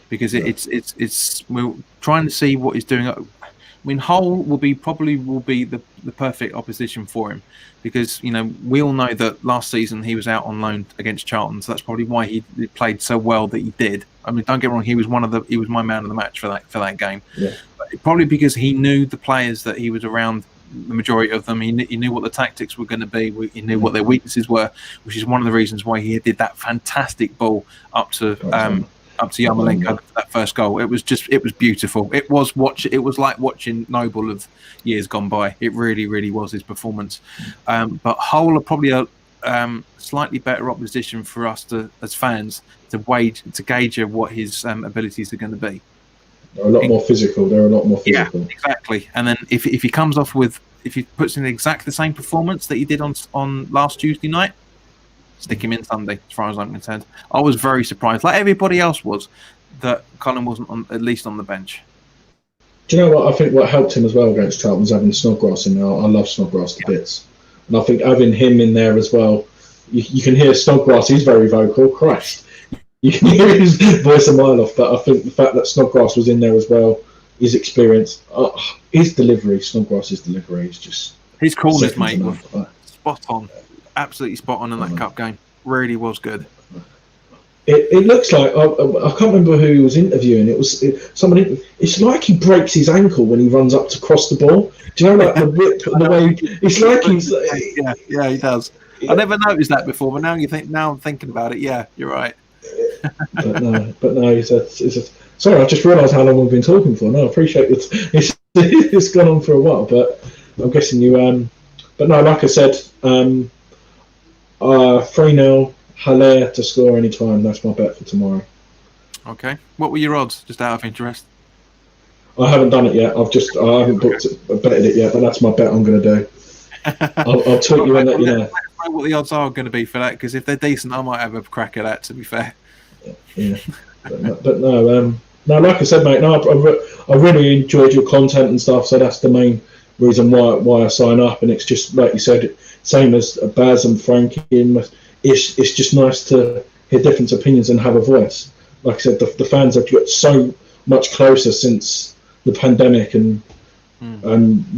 because it's we're trying to see what he's doing. I mean, Hull will be the perfect opposition for him, because we all know that last season he was out on loan against Charlton, so that's probably why he played so well that he did. I mean, don't get me wrong, he was my man of the match for that game. Yeah. But probably because he knew the players that he was around, the majority of them. He knew what the tactics were going to be. He knew what their weaknesses were, which is one of the reasons why he did that fantastic ball up to Yarmolenko for that first goal. It was beautiful. It was like watching Noble of years gone by. It really, really was his performance. But Hull are probably a slightly better opposition for us as fans to gauge what his abilities are going to be. They're a lot more physical. Yeah, exactly. And then if he comes off if he puts in exactly the same performance that he did on last Tuesday night, stick him in Sunday, as far as I'm concerned. I was very surprised, like everybody else was, that Cullen wasn't at least on the bench. Do you know what? I think what helped him as well against Charlton was having Snodgrass in there. I love Snodgrass to bits. And I think having him in there as well, you can hear Snodgrass, he's very vocal. Christ. You can hear his voice a mile off, but I think the fact that Snodgrass was in there as well, his experience, his delivery, Snodgrass's delivery is just... His callers, mate, was spot on. Absolutely spot on in that cup game. Really was good. It looks like I can't remember who he was interviewing. Somebody. It's like he breaks his ankle when he runs up to cross the ball. Do you know, like the whip, the way? It's like he's. Yeah, he does. I never noticed that before, but now I'm thinking about it. Yeah, you're right. but no. It's sorry, I just realised how long we've been talking for. No, I appreciate it. It's gone on for a while, but I'm guessing you. But no, like I said. 3-0, Haller to score any time. That's my bet for tomorrow. Okay. What were your odds, just out of interest? I haven't done it yet. I haven't betted it yet, but that's my bet I'm going to do. I'll tweet you and let you know. Let us know what the odds are going to be for that, because if they're decent, I might have a crack at that, to be fair. Yeah. but no, like I said, mate, no, I really enjoyed your content and stuff, so that's the main reason why I sign up. And it's just, like you said, same as Baz and Frankie, it's just nice to hear different opinions and have a voice. Like I said, the fans have got so much closer since the pandemic and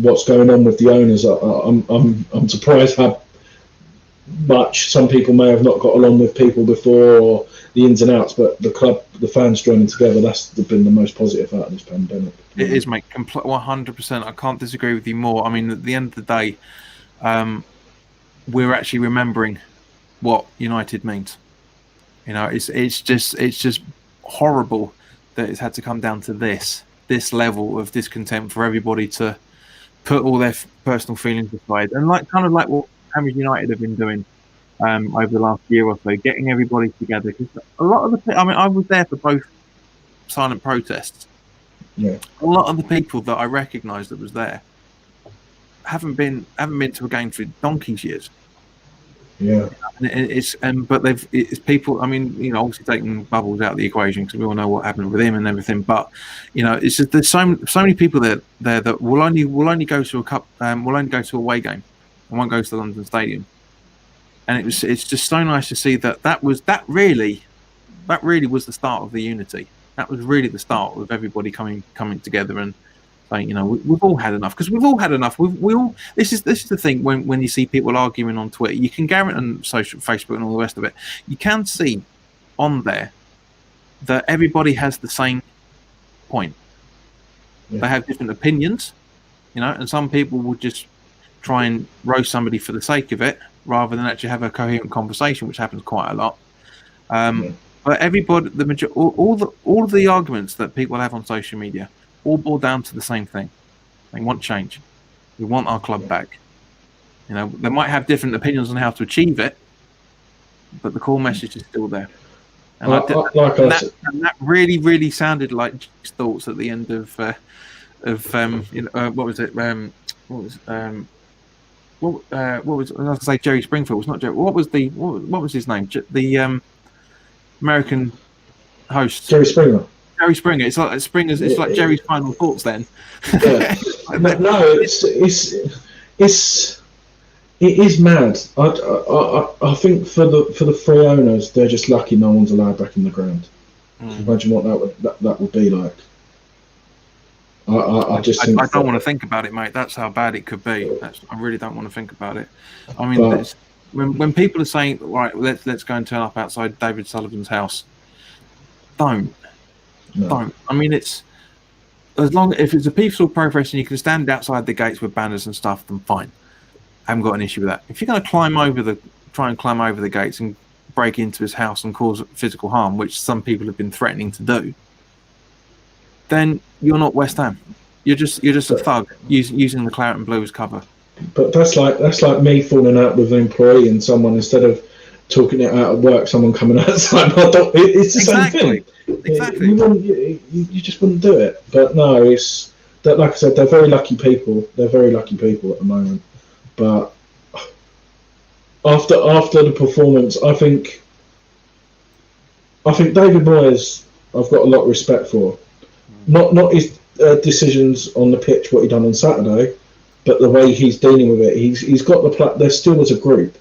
what's going on with the owners. I'm surprised how much some people may have not got along with people before, or the ins and outs, but the club, the fans joining together, that's been the most positive out of this pandemic. It is, mate. 100%. I can't disagree with you more. I mean, at the end of the day, we're actually remembering what United means. It's just horrible that it's had to come down to this level of discontent for everybody to put all their personal feelings aside, and kind of like what Cambridge United have been doing over the last year or so, getting everybody together. Because a lot of I was there for both silent protests. Yeah. A lot of the people that I recognised that was there haven't been to a game for donkey's years. Yeah. But it's people. I mean, obviously taking Bubbles out of the equation, because we all know what happened with him and everything. But it's just, there's so many people there that will only go to will only go to a away game and won't go to the London Stadium. And it's just so nice to see that really was the start of the unity. That was really the start of everybody coming together and saying, we've all had enough, because we've all had enough. We all. This is the thing when you see people arguing on Twitter, you can guarantee on Facebook and all the rest of it, you can see on there that everybody has the same point. Yeah. They have different opinions, and some people will just try and roast somebody for the sake of it, rather than actually have a coherent conversation, which happens quite a lot. But everybody, all of the arguments that people have on social media all boil down to the same thing. They want change. We want our club back. They might have different opinions on how to achieve it, but the core message is still there. And that really, really sounded like Jake's thoughts at the end of what was it? I was going to say Jerry Springfield. It's not Jerry. What was his name? The American host. Jerry Springer. Jerry Springer. It's like Springer's. It's like Jerry's final thoughts. Then. Yeah. No, it is mad. I think for the three owners, they're just lucky no one's allowed back in the ground. Imagine what that would be like. I don't want to think about it, mate. That's how bad it could be. I really don't want to think about it. I mean, when people are saying, right, let's go and turn up outside David Sullivan's house, don't. I mean, it's if it's a peaceful protest and you can stand outside the gates with banners and stuff, then fine. I haven't got an issue with that. If you're going to try and climb over the gates and break into his house and cause physical harm, which some people have been threatening to do, then you're not West Ham. You're just a thug using the claret and blue as cover. But that's like me falling out with an employee and someone, instead of talking it out at work, someone coming outside my door. It's the same thing. Exactly. You just wouldn't do it. But no, it's that. Like I said, they're very lucky people. They're very lucky people at the moment. But after the performance, I think David Moyes, I've got a lot of respect for. Not his decisions on the pitch, what he done on Saturday, but the way he's dealing with it. He's got the they're still as a group.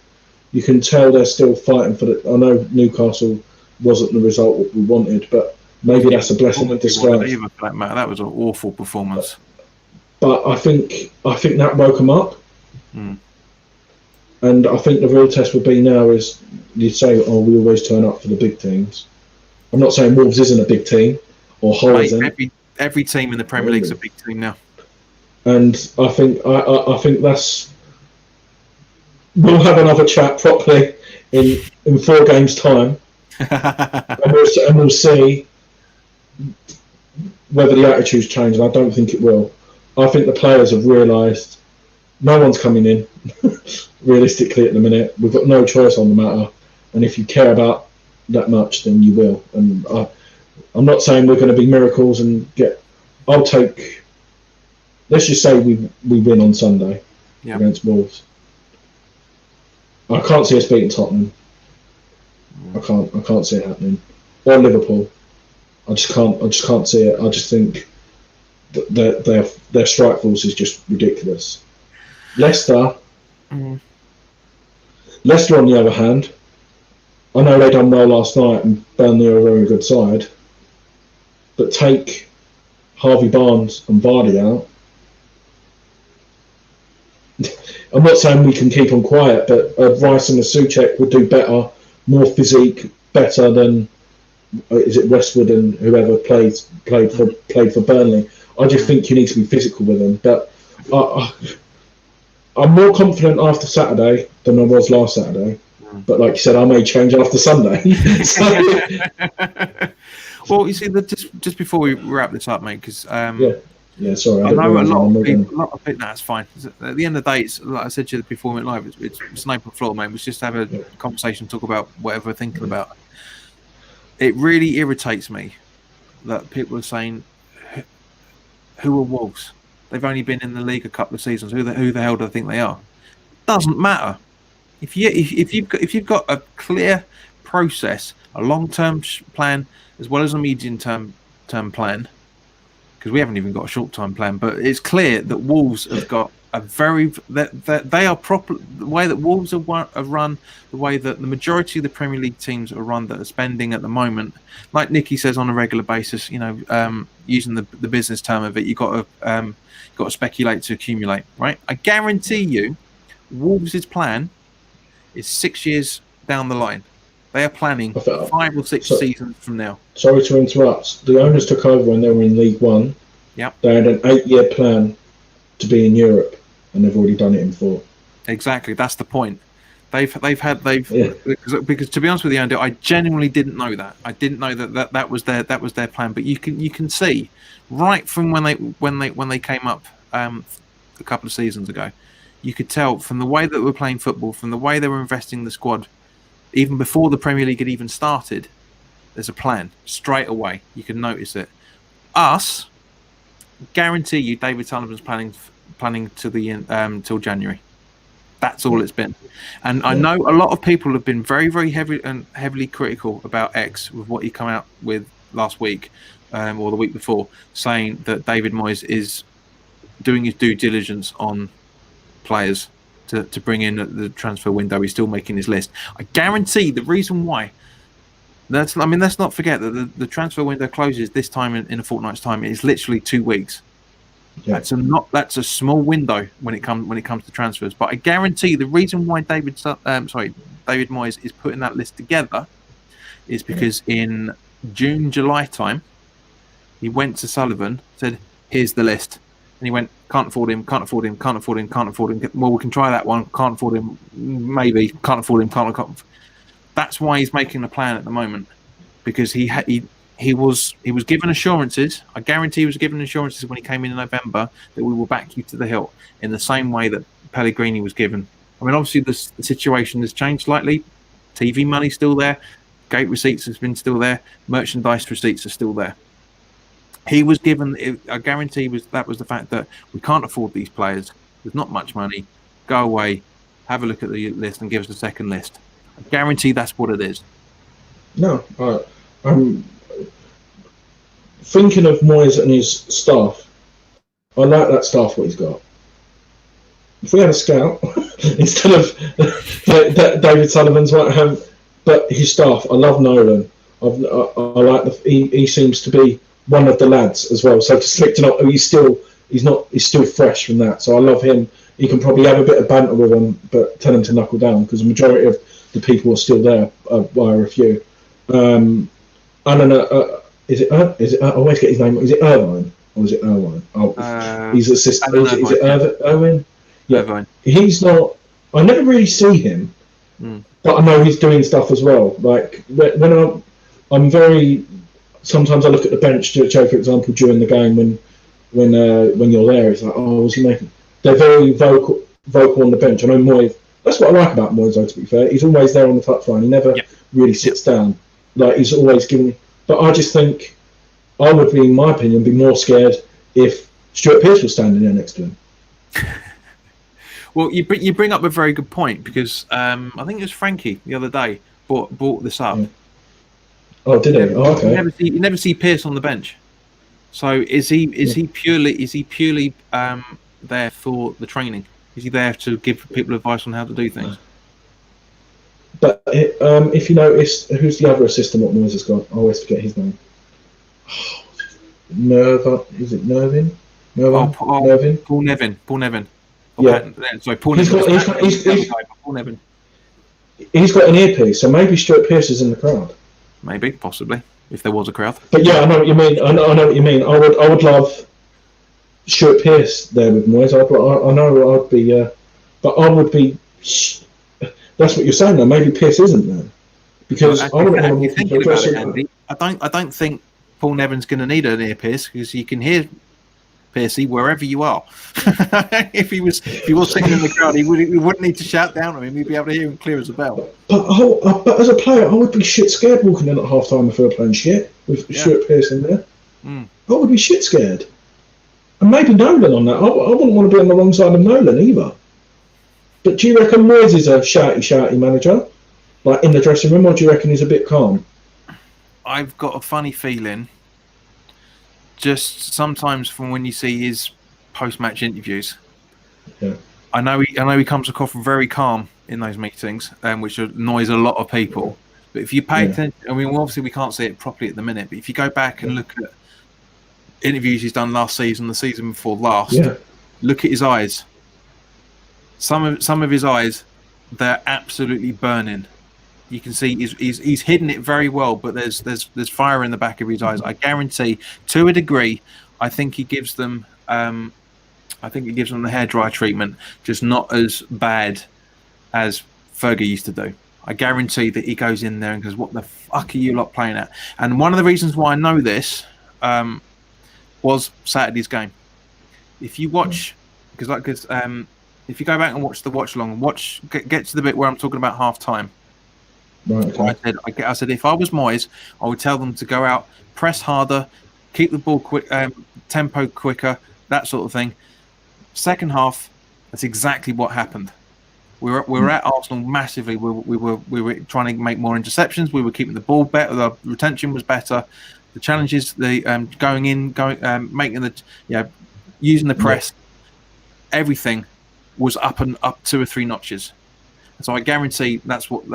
You can tell they're still fighting for the. I know Newcastle wasn't the result what we wanted, but maybe that's a blessing in disguise. That was an awful performance. But I think that woke them up. And I think the real test will be now is you say, oh, we always turn up for the big teams. I'm not saying Wolves isn't a big team or Hull isn't. Every team in the Premier League is a big team now. And I think that's. We'll have another chat properly in 4 games' time, and we'll see whether the attitude's changed. And I don't think it will. I think the players have realised no one's coming in. Realistically, at the minute, we've got no choice on the matter, And if you care about that much, then you will. And I'm not saying we're going to be miracles and get. I'll take. Let's just say we win on Sunday against Wolves. I can't see us beating Tottenham. I can't see it happening. Or Liverpool. I just can't see it. I just think that their strike force is just ridiculous. Leicester. Leicester, on the other hand, I know they done well last night and Burnley are a very good side, but take Harvey Barnes and Vardy out. I'm not saying we can keep on quiet, but Rice and the Souček would do better, more physique, better than is it Westwood and whoever played for Burnley. I just think you need to be physical with them. But I'm more confident after Saturday than I was last Saturday. But like you said, I may change after Sunday. Well, you see, just before we wrap this up, mate, because yeah, sorry. I know a lot of people. That's fine. At the end of the day, it's like I said to you before we went live. It's an open floor, mate. Let's just have a conversation, talk about whatever we're thinking about. It really irritates me that people are saying, "Who are Wolves? They've only been in the league a couple of seasons. Who the hell do they think they are?" Doesn't matter. If you've got a clear process, a long-term plan as well as a medium-term plan, because we haven't even got a short-term plan, but it's clear that Wolves have got a they are proper. The way that Wolves are run, the way that the majority of the Premier League teams are run that are spending at the moment, like Nicky says on a regular basis, using the business term of it, you've got to speculate to accumulate, right? I guarantee you, Wolves' plan is 6 years down the line. They are planning 5 or 6 seasons from now. Sorry to interrupt. The owners took over when they were in League One. Yep. They had an 8-year plan to be in Europe, and they've already done it in 4. Exactly, that's the point. Because to be honest with you, Andy, I genuinely didn't know that. I didn't know that was their plan. But you can see right from when they came up a couple of seasons ago, you could tell from the way that we're playing football, from the way they were investing the squad, even before the Premier League had even started. There's a plan straight away. You can notice it. Us, guarantee you, David Sullivan's planning to the end till January. That's all it's been. And I know a lot of people have been very, very heavily critical about X with what he come out with last week or the week before, saying that David Moyes is doing his due diligence on players to bring in at the transfer window. He's still making his list. I guarantee the reason why. Let's not forget that the transfer window closes this time in a fortnight's time. It is literally 2 weeks. Yeah. That's a small window when it comes to transfers. But I guarantee the reason why David Moyes is putting that list together is because in June, July time, he went to Sullivan, said, "Here's the list," and he went, "Can't afford him, can't afford him, can't afford him, can't afford him. Well, we can try that one. Can't afford him, maybe. Can't afford him, can't." That's why he's making the plan at the moment, because he was given assurances. I guarantee he was given assurances when he came in November that we will back you to the hilt in the same way that Pellegrini was given. I mean, obviously the situation has changed slightly. TV money's still there. Gate receipts has been still there. Merchandise receipts are still there. He was given, I guarantee that was the fact that we can't afford these players. There's not much money. Go away, have a look at the list and give us a second list. I guarantee that's what it is. No, I'm thinking of Moyes and his staff. I like that staff, what he's got. If we had a scout, instead of David Sullivan's right hand, but his staff, I love Nolan. I like he seems to be one of the lads as well. So he's still fresh from that. So I love him. He can probably have a bit of banter with him, but tell him to knuckle down, because the majority of the people are still there, bar a few. I don't know. Is it? I always get his name. Is it Irvine or is it Irvine? He's assistant. Is it Irvine? Yeah. Irvine. He's not. I never really see him, but I know he's doing stuff as well. Like when I'm very. Sometimes I look at the bench, Joe, for example, during the game when you're there. It's like, oh, what's he making? They're very vocal on the bench. I know Moyes. that's what I like about Moyes. Though, to be fair, he's always there on the touchline. He never really sits down. Like he's always giving. But I just think I would be, in my opinion, be more scared if Stuart Pearce was standing there next to him. Well, you bring up a very good point because I think it was Frankie the other day brought this up. Yeah. Oh, did he? Oh, okay. You never see Pearce on the bench. So is he purely there for the training? Is he there to give people advice on how to do things? But if you notice, who's the other assistant what Moyes has got? I always forget his name. Nerva, is it Nervin? Nervin? Paul Nevin. Yeah. Sorry, Paul Nevin. Paul Nevin. He's got an earpiece, so maybe Stuart Pearce is in the crowd. Maybe, possibly, if there was a crowd. But yeah, I know what you mean. I know what you mean. I would love Stuart Pearce there with Moyes. I know I'd be, but I would be. That's what you're saying, though. Maybe Pearce isn't there because I wouldn't want to walk into a dressing room. I don't think Paul Nevin's going to need an earpiece because you can hear Piercy wherever you are. if he was singing in the crowd, he wouldn't need to shout down at him. He'd be able to hear him clear as a bell. But as a player, I would be shit scared walking in at half time if we were playing shit with Stuart Pearce in there. I would be shit scared. And maybe Nolan on that. I wouldn't want to be on the wrong side of Nolan either. But do you reckon Moyes is a shouty manager, like in the dressing room, or do you reckon he's a bit calm? I've got a funny feeling. Just sometimes from when you see his post-match interviews, I know he comes across very calm in those meetings, which annoys a lot of people. But if you pay attention, I mean, obviously we can't see it properly at the minute. But if you go back and look at interviews he's done last season, the season before last, look at his eyes. Some of his eyes, they're absolutely burning. You can see he's hidden it very well, but there's fire in the back of his eyes. I guarantee, to a degree, I think he gives them the hairdryer treatment, just not as bad as Fergie used to do. I guarantee that he goes in there and goes, "What the fuck are you lot playing at?" And one of the reasons why I know this was Saturday's game. If you watch, if you go back and watch the watch along, get to the bit where I'm talking about half time. Right, okay. I said if I was Moyes, I would tell them to go out, press harder, keep the ball quick, tempo quicker, that sort of thing. Second half, that's exactly what happened. We were at Arsenal massively. We were trying to make more interceptions. We were keeping the ball better. The retention was better. The challenges, making using the press, everything was up 2 or 3 notches. So I guarantee that's what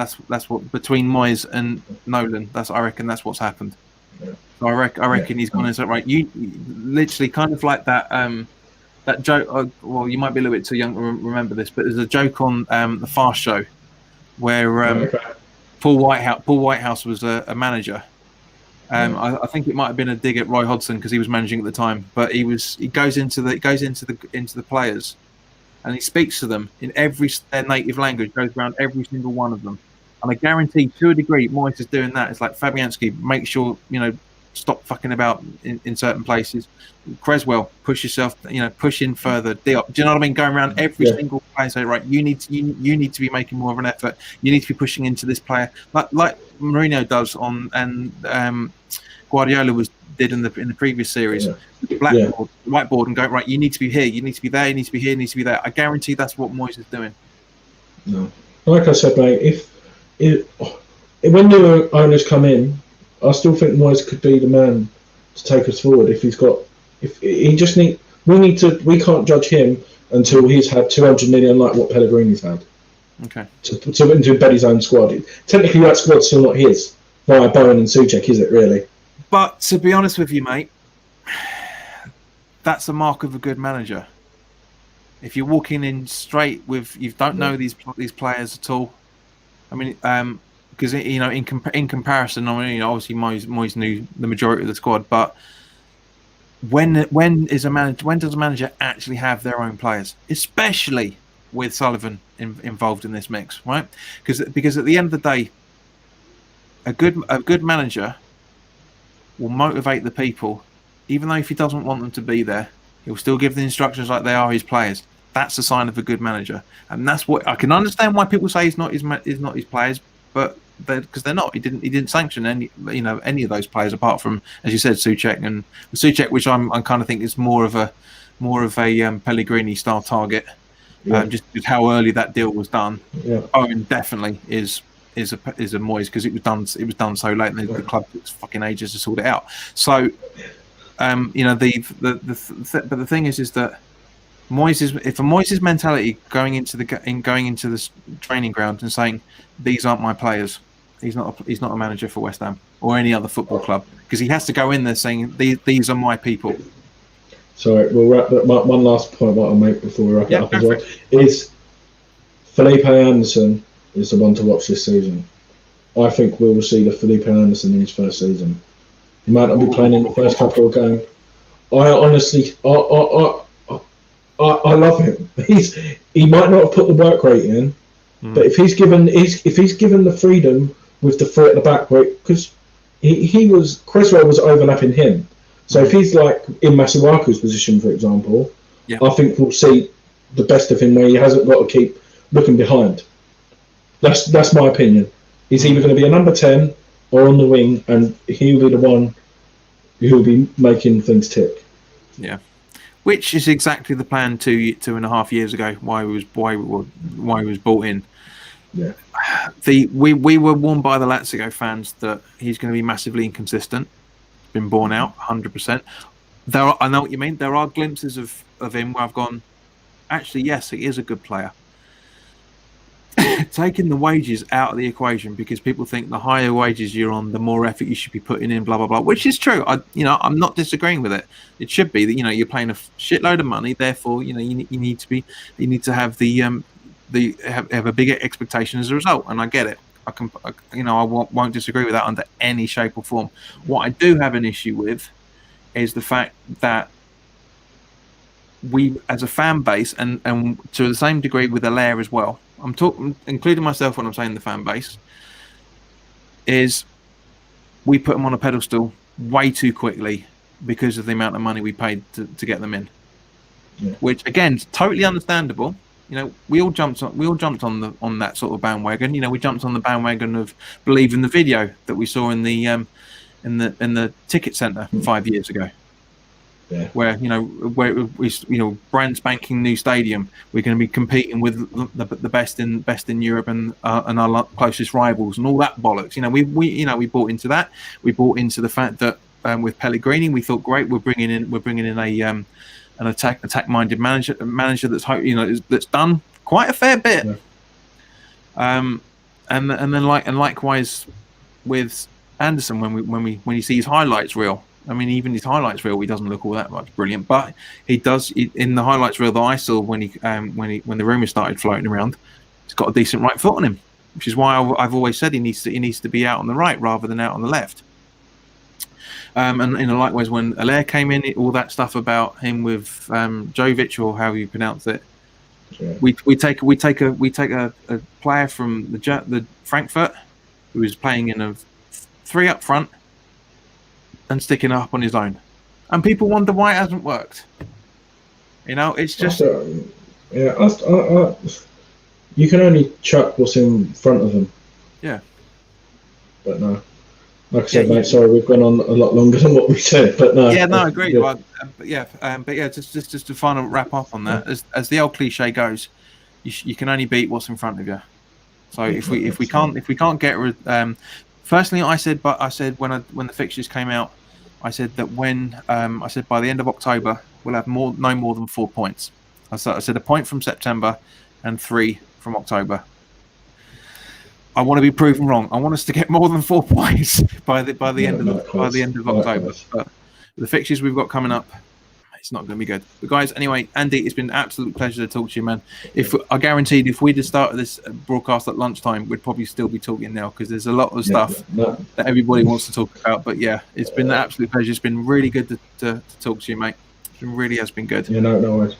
between Moyes and Nolan. I reckon that's what's happened. So I reckon he's gone and said, right, you literally kind of like that that joke. Well, you might be a little bit too young to remember this, but there's a joke on the Fast Show where Paul Whitehouse was a manager. I think it might have been a dig at Roy Hodgson because he was managing at the time, but he goes into the players. And he speaks to them in their native language, goes around every single one of them. And I guarantee, to a degree, Moyes is doing that. It's like Fabianski, make sure, stop fucking about in certain places. Creswell, push yourself, push in further. Diop, do you know what I mean? Going around every single player and say, right, you need to be making more of an effort. You need to be pushing into this player, like Mourinho does and Guardiola did in the previous series. Whiteboard and go, right, you need to be here, you need to be there, you need to be here, you need to be there. I guarantee that's what Moyes is doing. No. Like I said, mate, when new owners come in, I still think Moyes could be the man to take us forward we can't judge him until he's had 200 million like what Pellegrini's had. Okay. To embed his own squad. Technically that squad's still not his via Bowen and Souček, is it really? But to be honest with you, mate, that's a mark of a good manager. If you're walking in straight with, you don't know these players at all. I mean, because in comparison, obviously Moyes knew the majority of the squad, but when does a manager actually have their own players, especially with Sullivan involved in this mix, right? Because at the end of the day, a good manager will motivate the people, even though if he doesn't want them to be there, he'll still give the instructions like they are his players. that's a sign of a good manager, and that's what I can understand why people say he's not his players, but because they're not. He didn't sanction any of those players apart from, as you said, Souček and Souček, which I kind of think is more of a Pellegrini style target. Just how early that deal was done. Owen definitely is a Moyes, because it was done so late, and the club took fucking ages to sort it out. So, but the thing is that Moyes' mentality going into the training ground and saying these aren't my players, he's not a manager for West Ham or any other football club, because he has to go in there saying these are my people. Sorry, we'll wrap that. One last point what I'll make before we wrap it up as well is Felipe Anderson is the one to watch this season. I think we will see the Felipe Anderson in his first season. He might not be playing in the first couple of games. I honestly, I love him. He might not have put the work rate in, but if he's given the freedom with the foot at the back, because Creswell was overlapping him. So if he's like in Masuaku's position, for example, I think we'll see the best of him where he hasn't got to keep looking behind. That's my opinion. He's either going to be a number 10 or on the wing, and he'll be the one who will be making things tick. Yeah, which is exactly the plan 2.5 years ago. Why he was brought in. Yeah. We were warned by the Lazio fans that he's going to be massively inconsistent. Been borne out 100%. I know what you mean. There are glimpses of him where I've gone, actually, yes, he is a good player. Taking the wages out of the equation, because people think the higher wages you're on, the more effort you should be putting in, blah blah blah, which is true. I'm not disagreeing with it. It should be that you're paying a shitload of money, therefore you need to have have a bigger expectation as a result, and I get it. I won't disagree with that under any shape or form. What I do have an issue with is the fact that we, as a fan base, and to the same degree with Allaire as well, I'm talking, including myself when I'm saying the fan base, is we put them on a pedestal way too quickly because of the amount of money we paid to get them in. Yeah. Which again is totally understandable. We all jumped on that sort of bandwagon. We jumped on the bandwagon of believing the video that we saw in the ticket centre 5 years ago. Yeah. Where we brand spanking new stadium. We're going to be competing with the best in Europe and our closest rivals and all that bollocks. We bought into that. We bought into the fact that with Pellegrini, we thought, great, we're bringing in a an attack-minded manager that's done quite a fair bit. Yeah. And likewise with Anderson, when you see his highlights reel. I mean, even his highlights reel, he doesn't look all that much brilliant, but he does. In the highlights reel that I saw when the rumours started floating around, he's got a decent right foot on him, which is why I've always said he needs to be out on the right rather than out on the left. And likewise when Allaire came in, all that stuff about him with Jovic, or how you pronounce it. Yeah. We take a player from the Frankfurt who is playing in a 3 up front and sticking up on his own, and people wonder why it hasn't worked. It's just you can only chuck what's in front of them. Yeah, but no. Like I said, mate, sorry, we've gone on a lot longer than what we said, but no. Yeah, no, agreed. Well, just to final wrap up on that, as the old cliche goes, you can only beat what's in front of you. So if we can't get firstly, I said when the fixtures came out, I said that I said by the end of October we'll have no more than 4 points. I said a point from September and 3 from October. I want to be proven wrong. I want us to get more than 4 points by the end of October. But the fixtures we've got coming up, it's not going to be good. But guys, anyway, Andy, it's been an absolute pleasure to talk to you, man. I guaranteed if we'd have started this broadcast at lunchtime, we'd probably still be talking now, because there's a lot of stuff that everybody wants to talk about. But yeah, it's been an absolute pleasure. It's been really good to talk to you, mate. It really has been good. Yeah, no worries.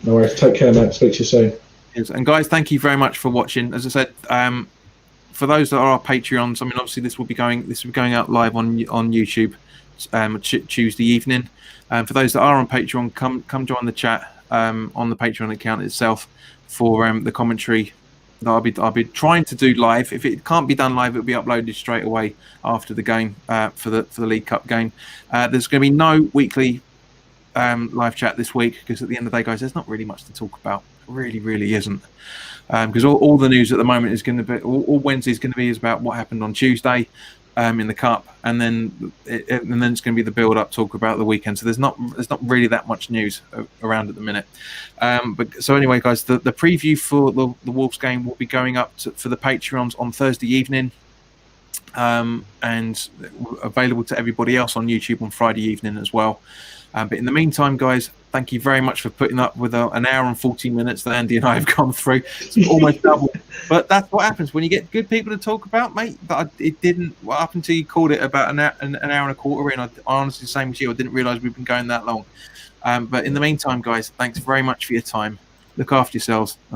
No worries. Take care, mate. Speak to you soon. Yes. And guys, thank you very much for watching. As I said, for those that are our Patreons, I mean, obviously this will be going out live on YouTube Tuesday evening. For those that are on Patreon, come join the chat. on the Patreon account itself for the commentary that I'll be trying to do live. If it can't be done live, it'll be uploaded straight away after the game for the League Cup game. There's going to be no weekly live chat this week because at the end of the day, guys, there's not really much to talk about. Really isn't, because all the news at the moment is going to be all Wednesday's going to be is about what happened on Tuesday in the cup, and then it's going to be the build-up talk about the weekend. So there's not really that much news around at the minute. But so anyway, guys, the preview for the Wolves game will be going up for the Patreons on Thursday evening, and available to everybody else on YouTube on Friday evening as well. But in the meantime, guys, thank you very much for putting up with an hour and 40 minutes that Andy and I have gone through. It's almost double. But that's what happens when you get good people to talk about, mate. But it didn't, up until you called it about an hour and a quarter in, I honestly, same as you, I didn't realise we've been going that long. But in the meantime, guys, thanks very much for your time. Look after yourselves. And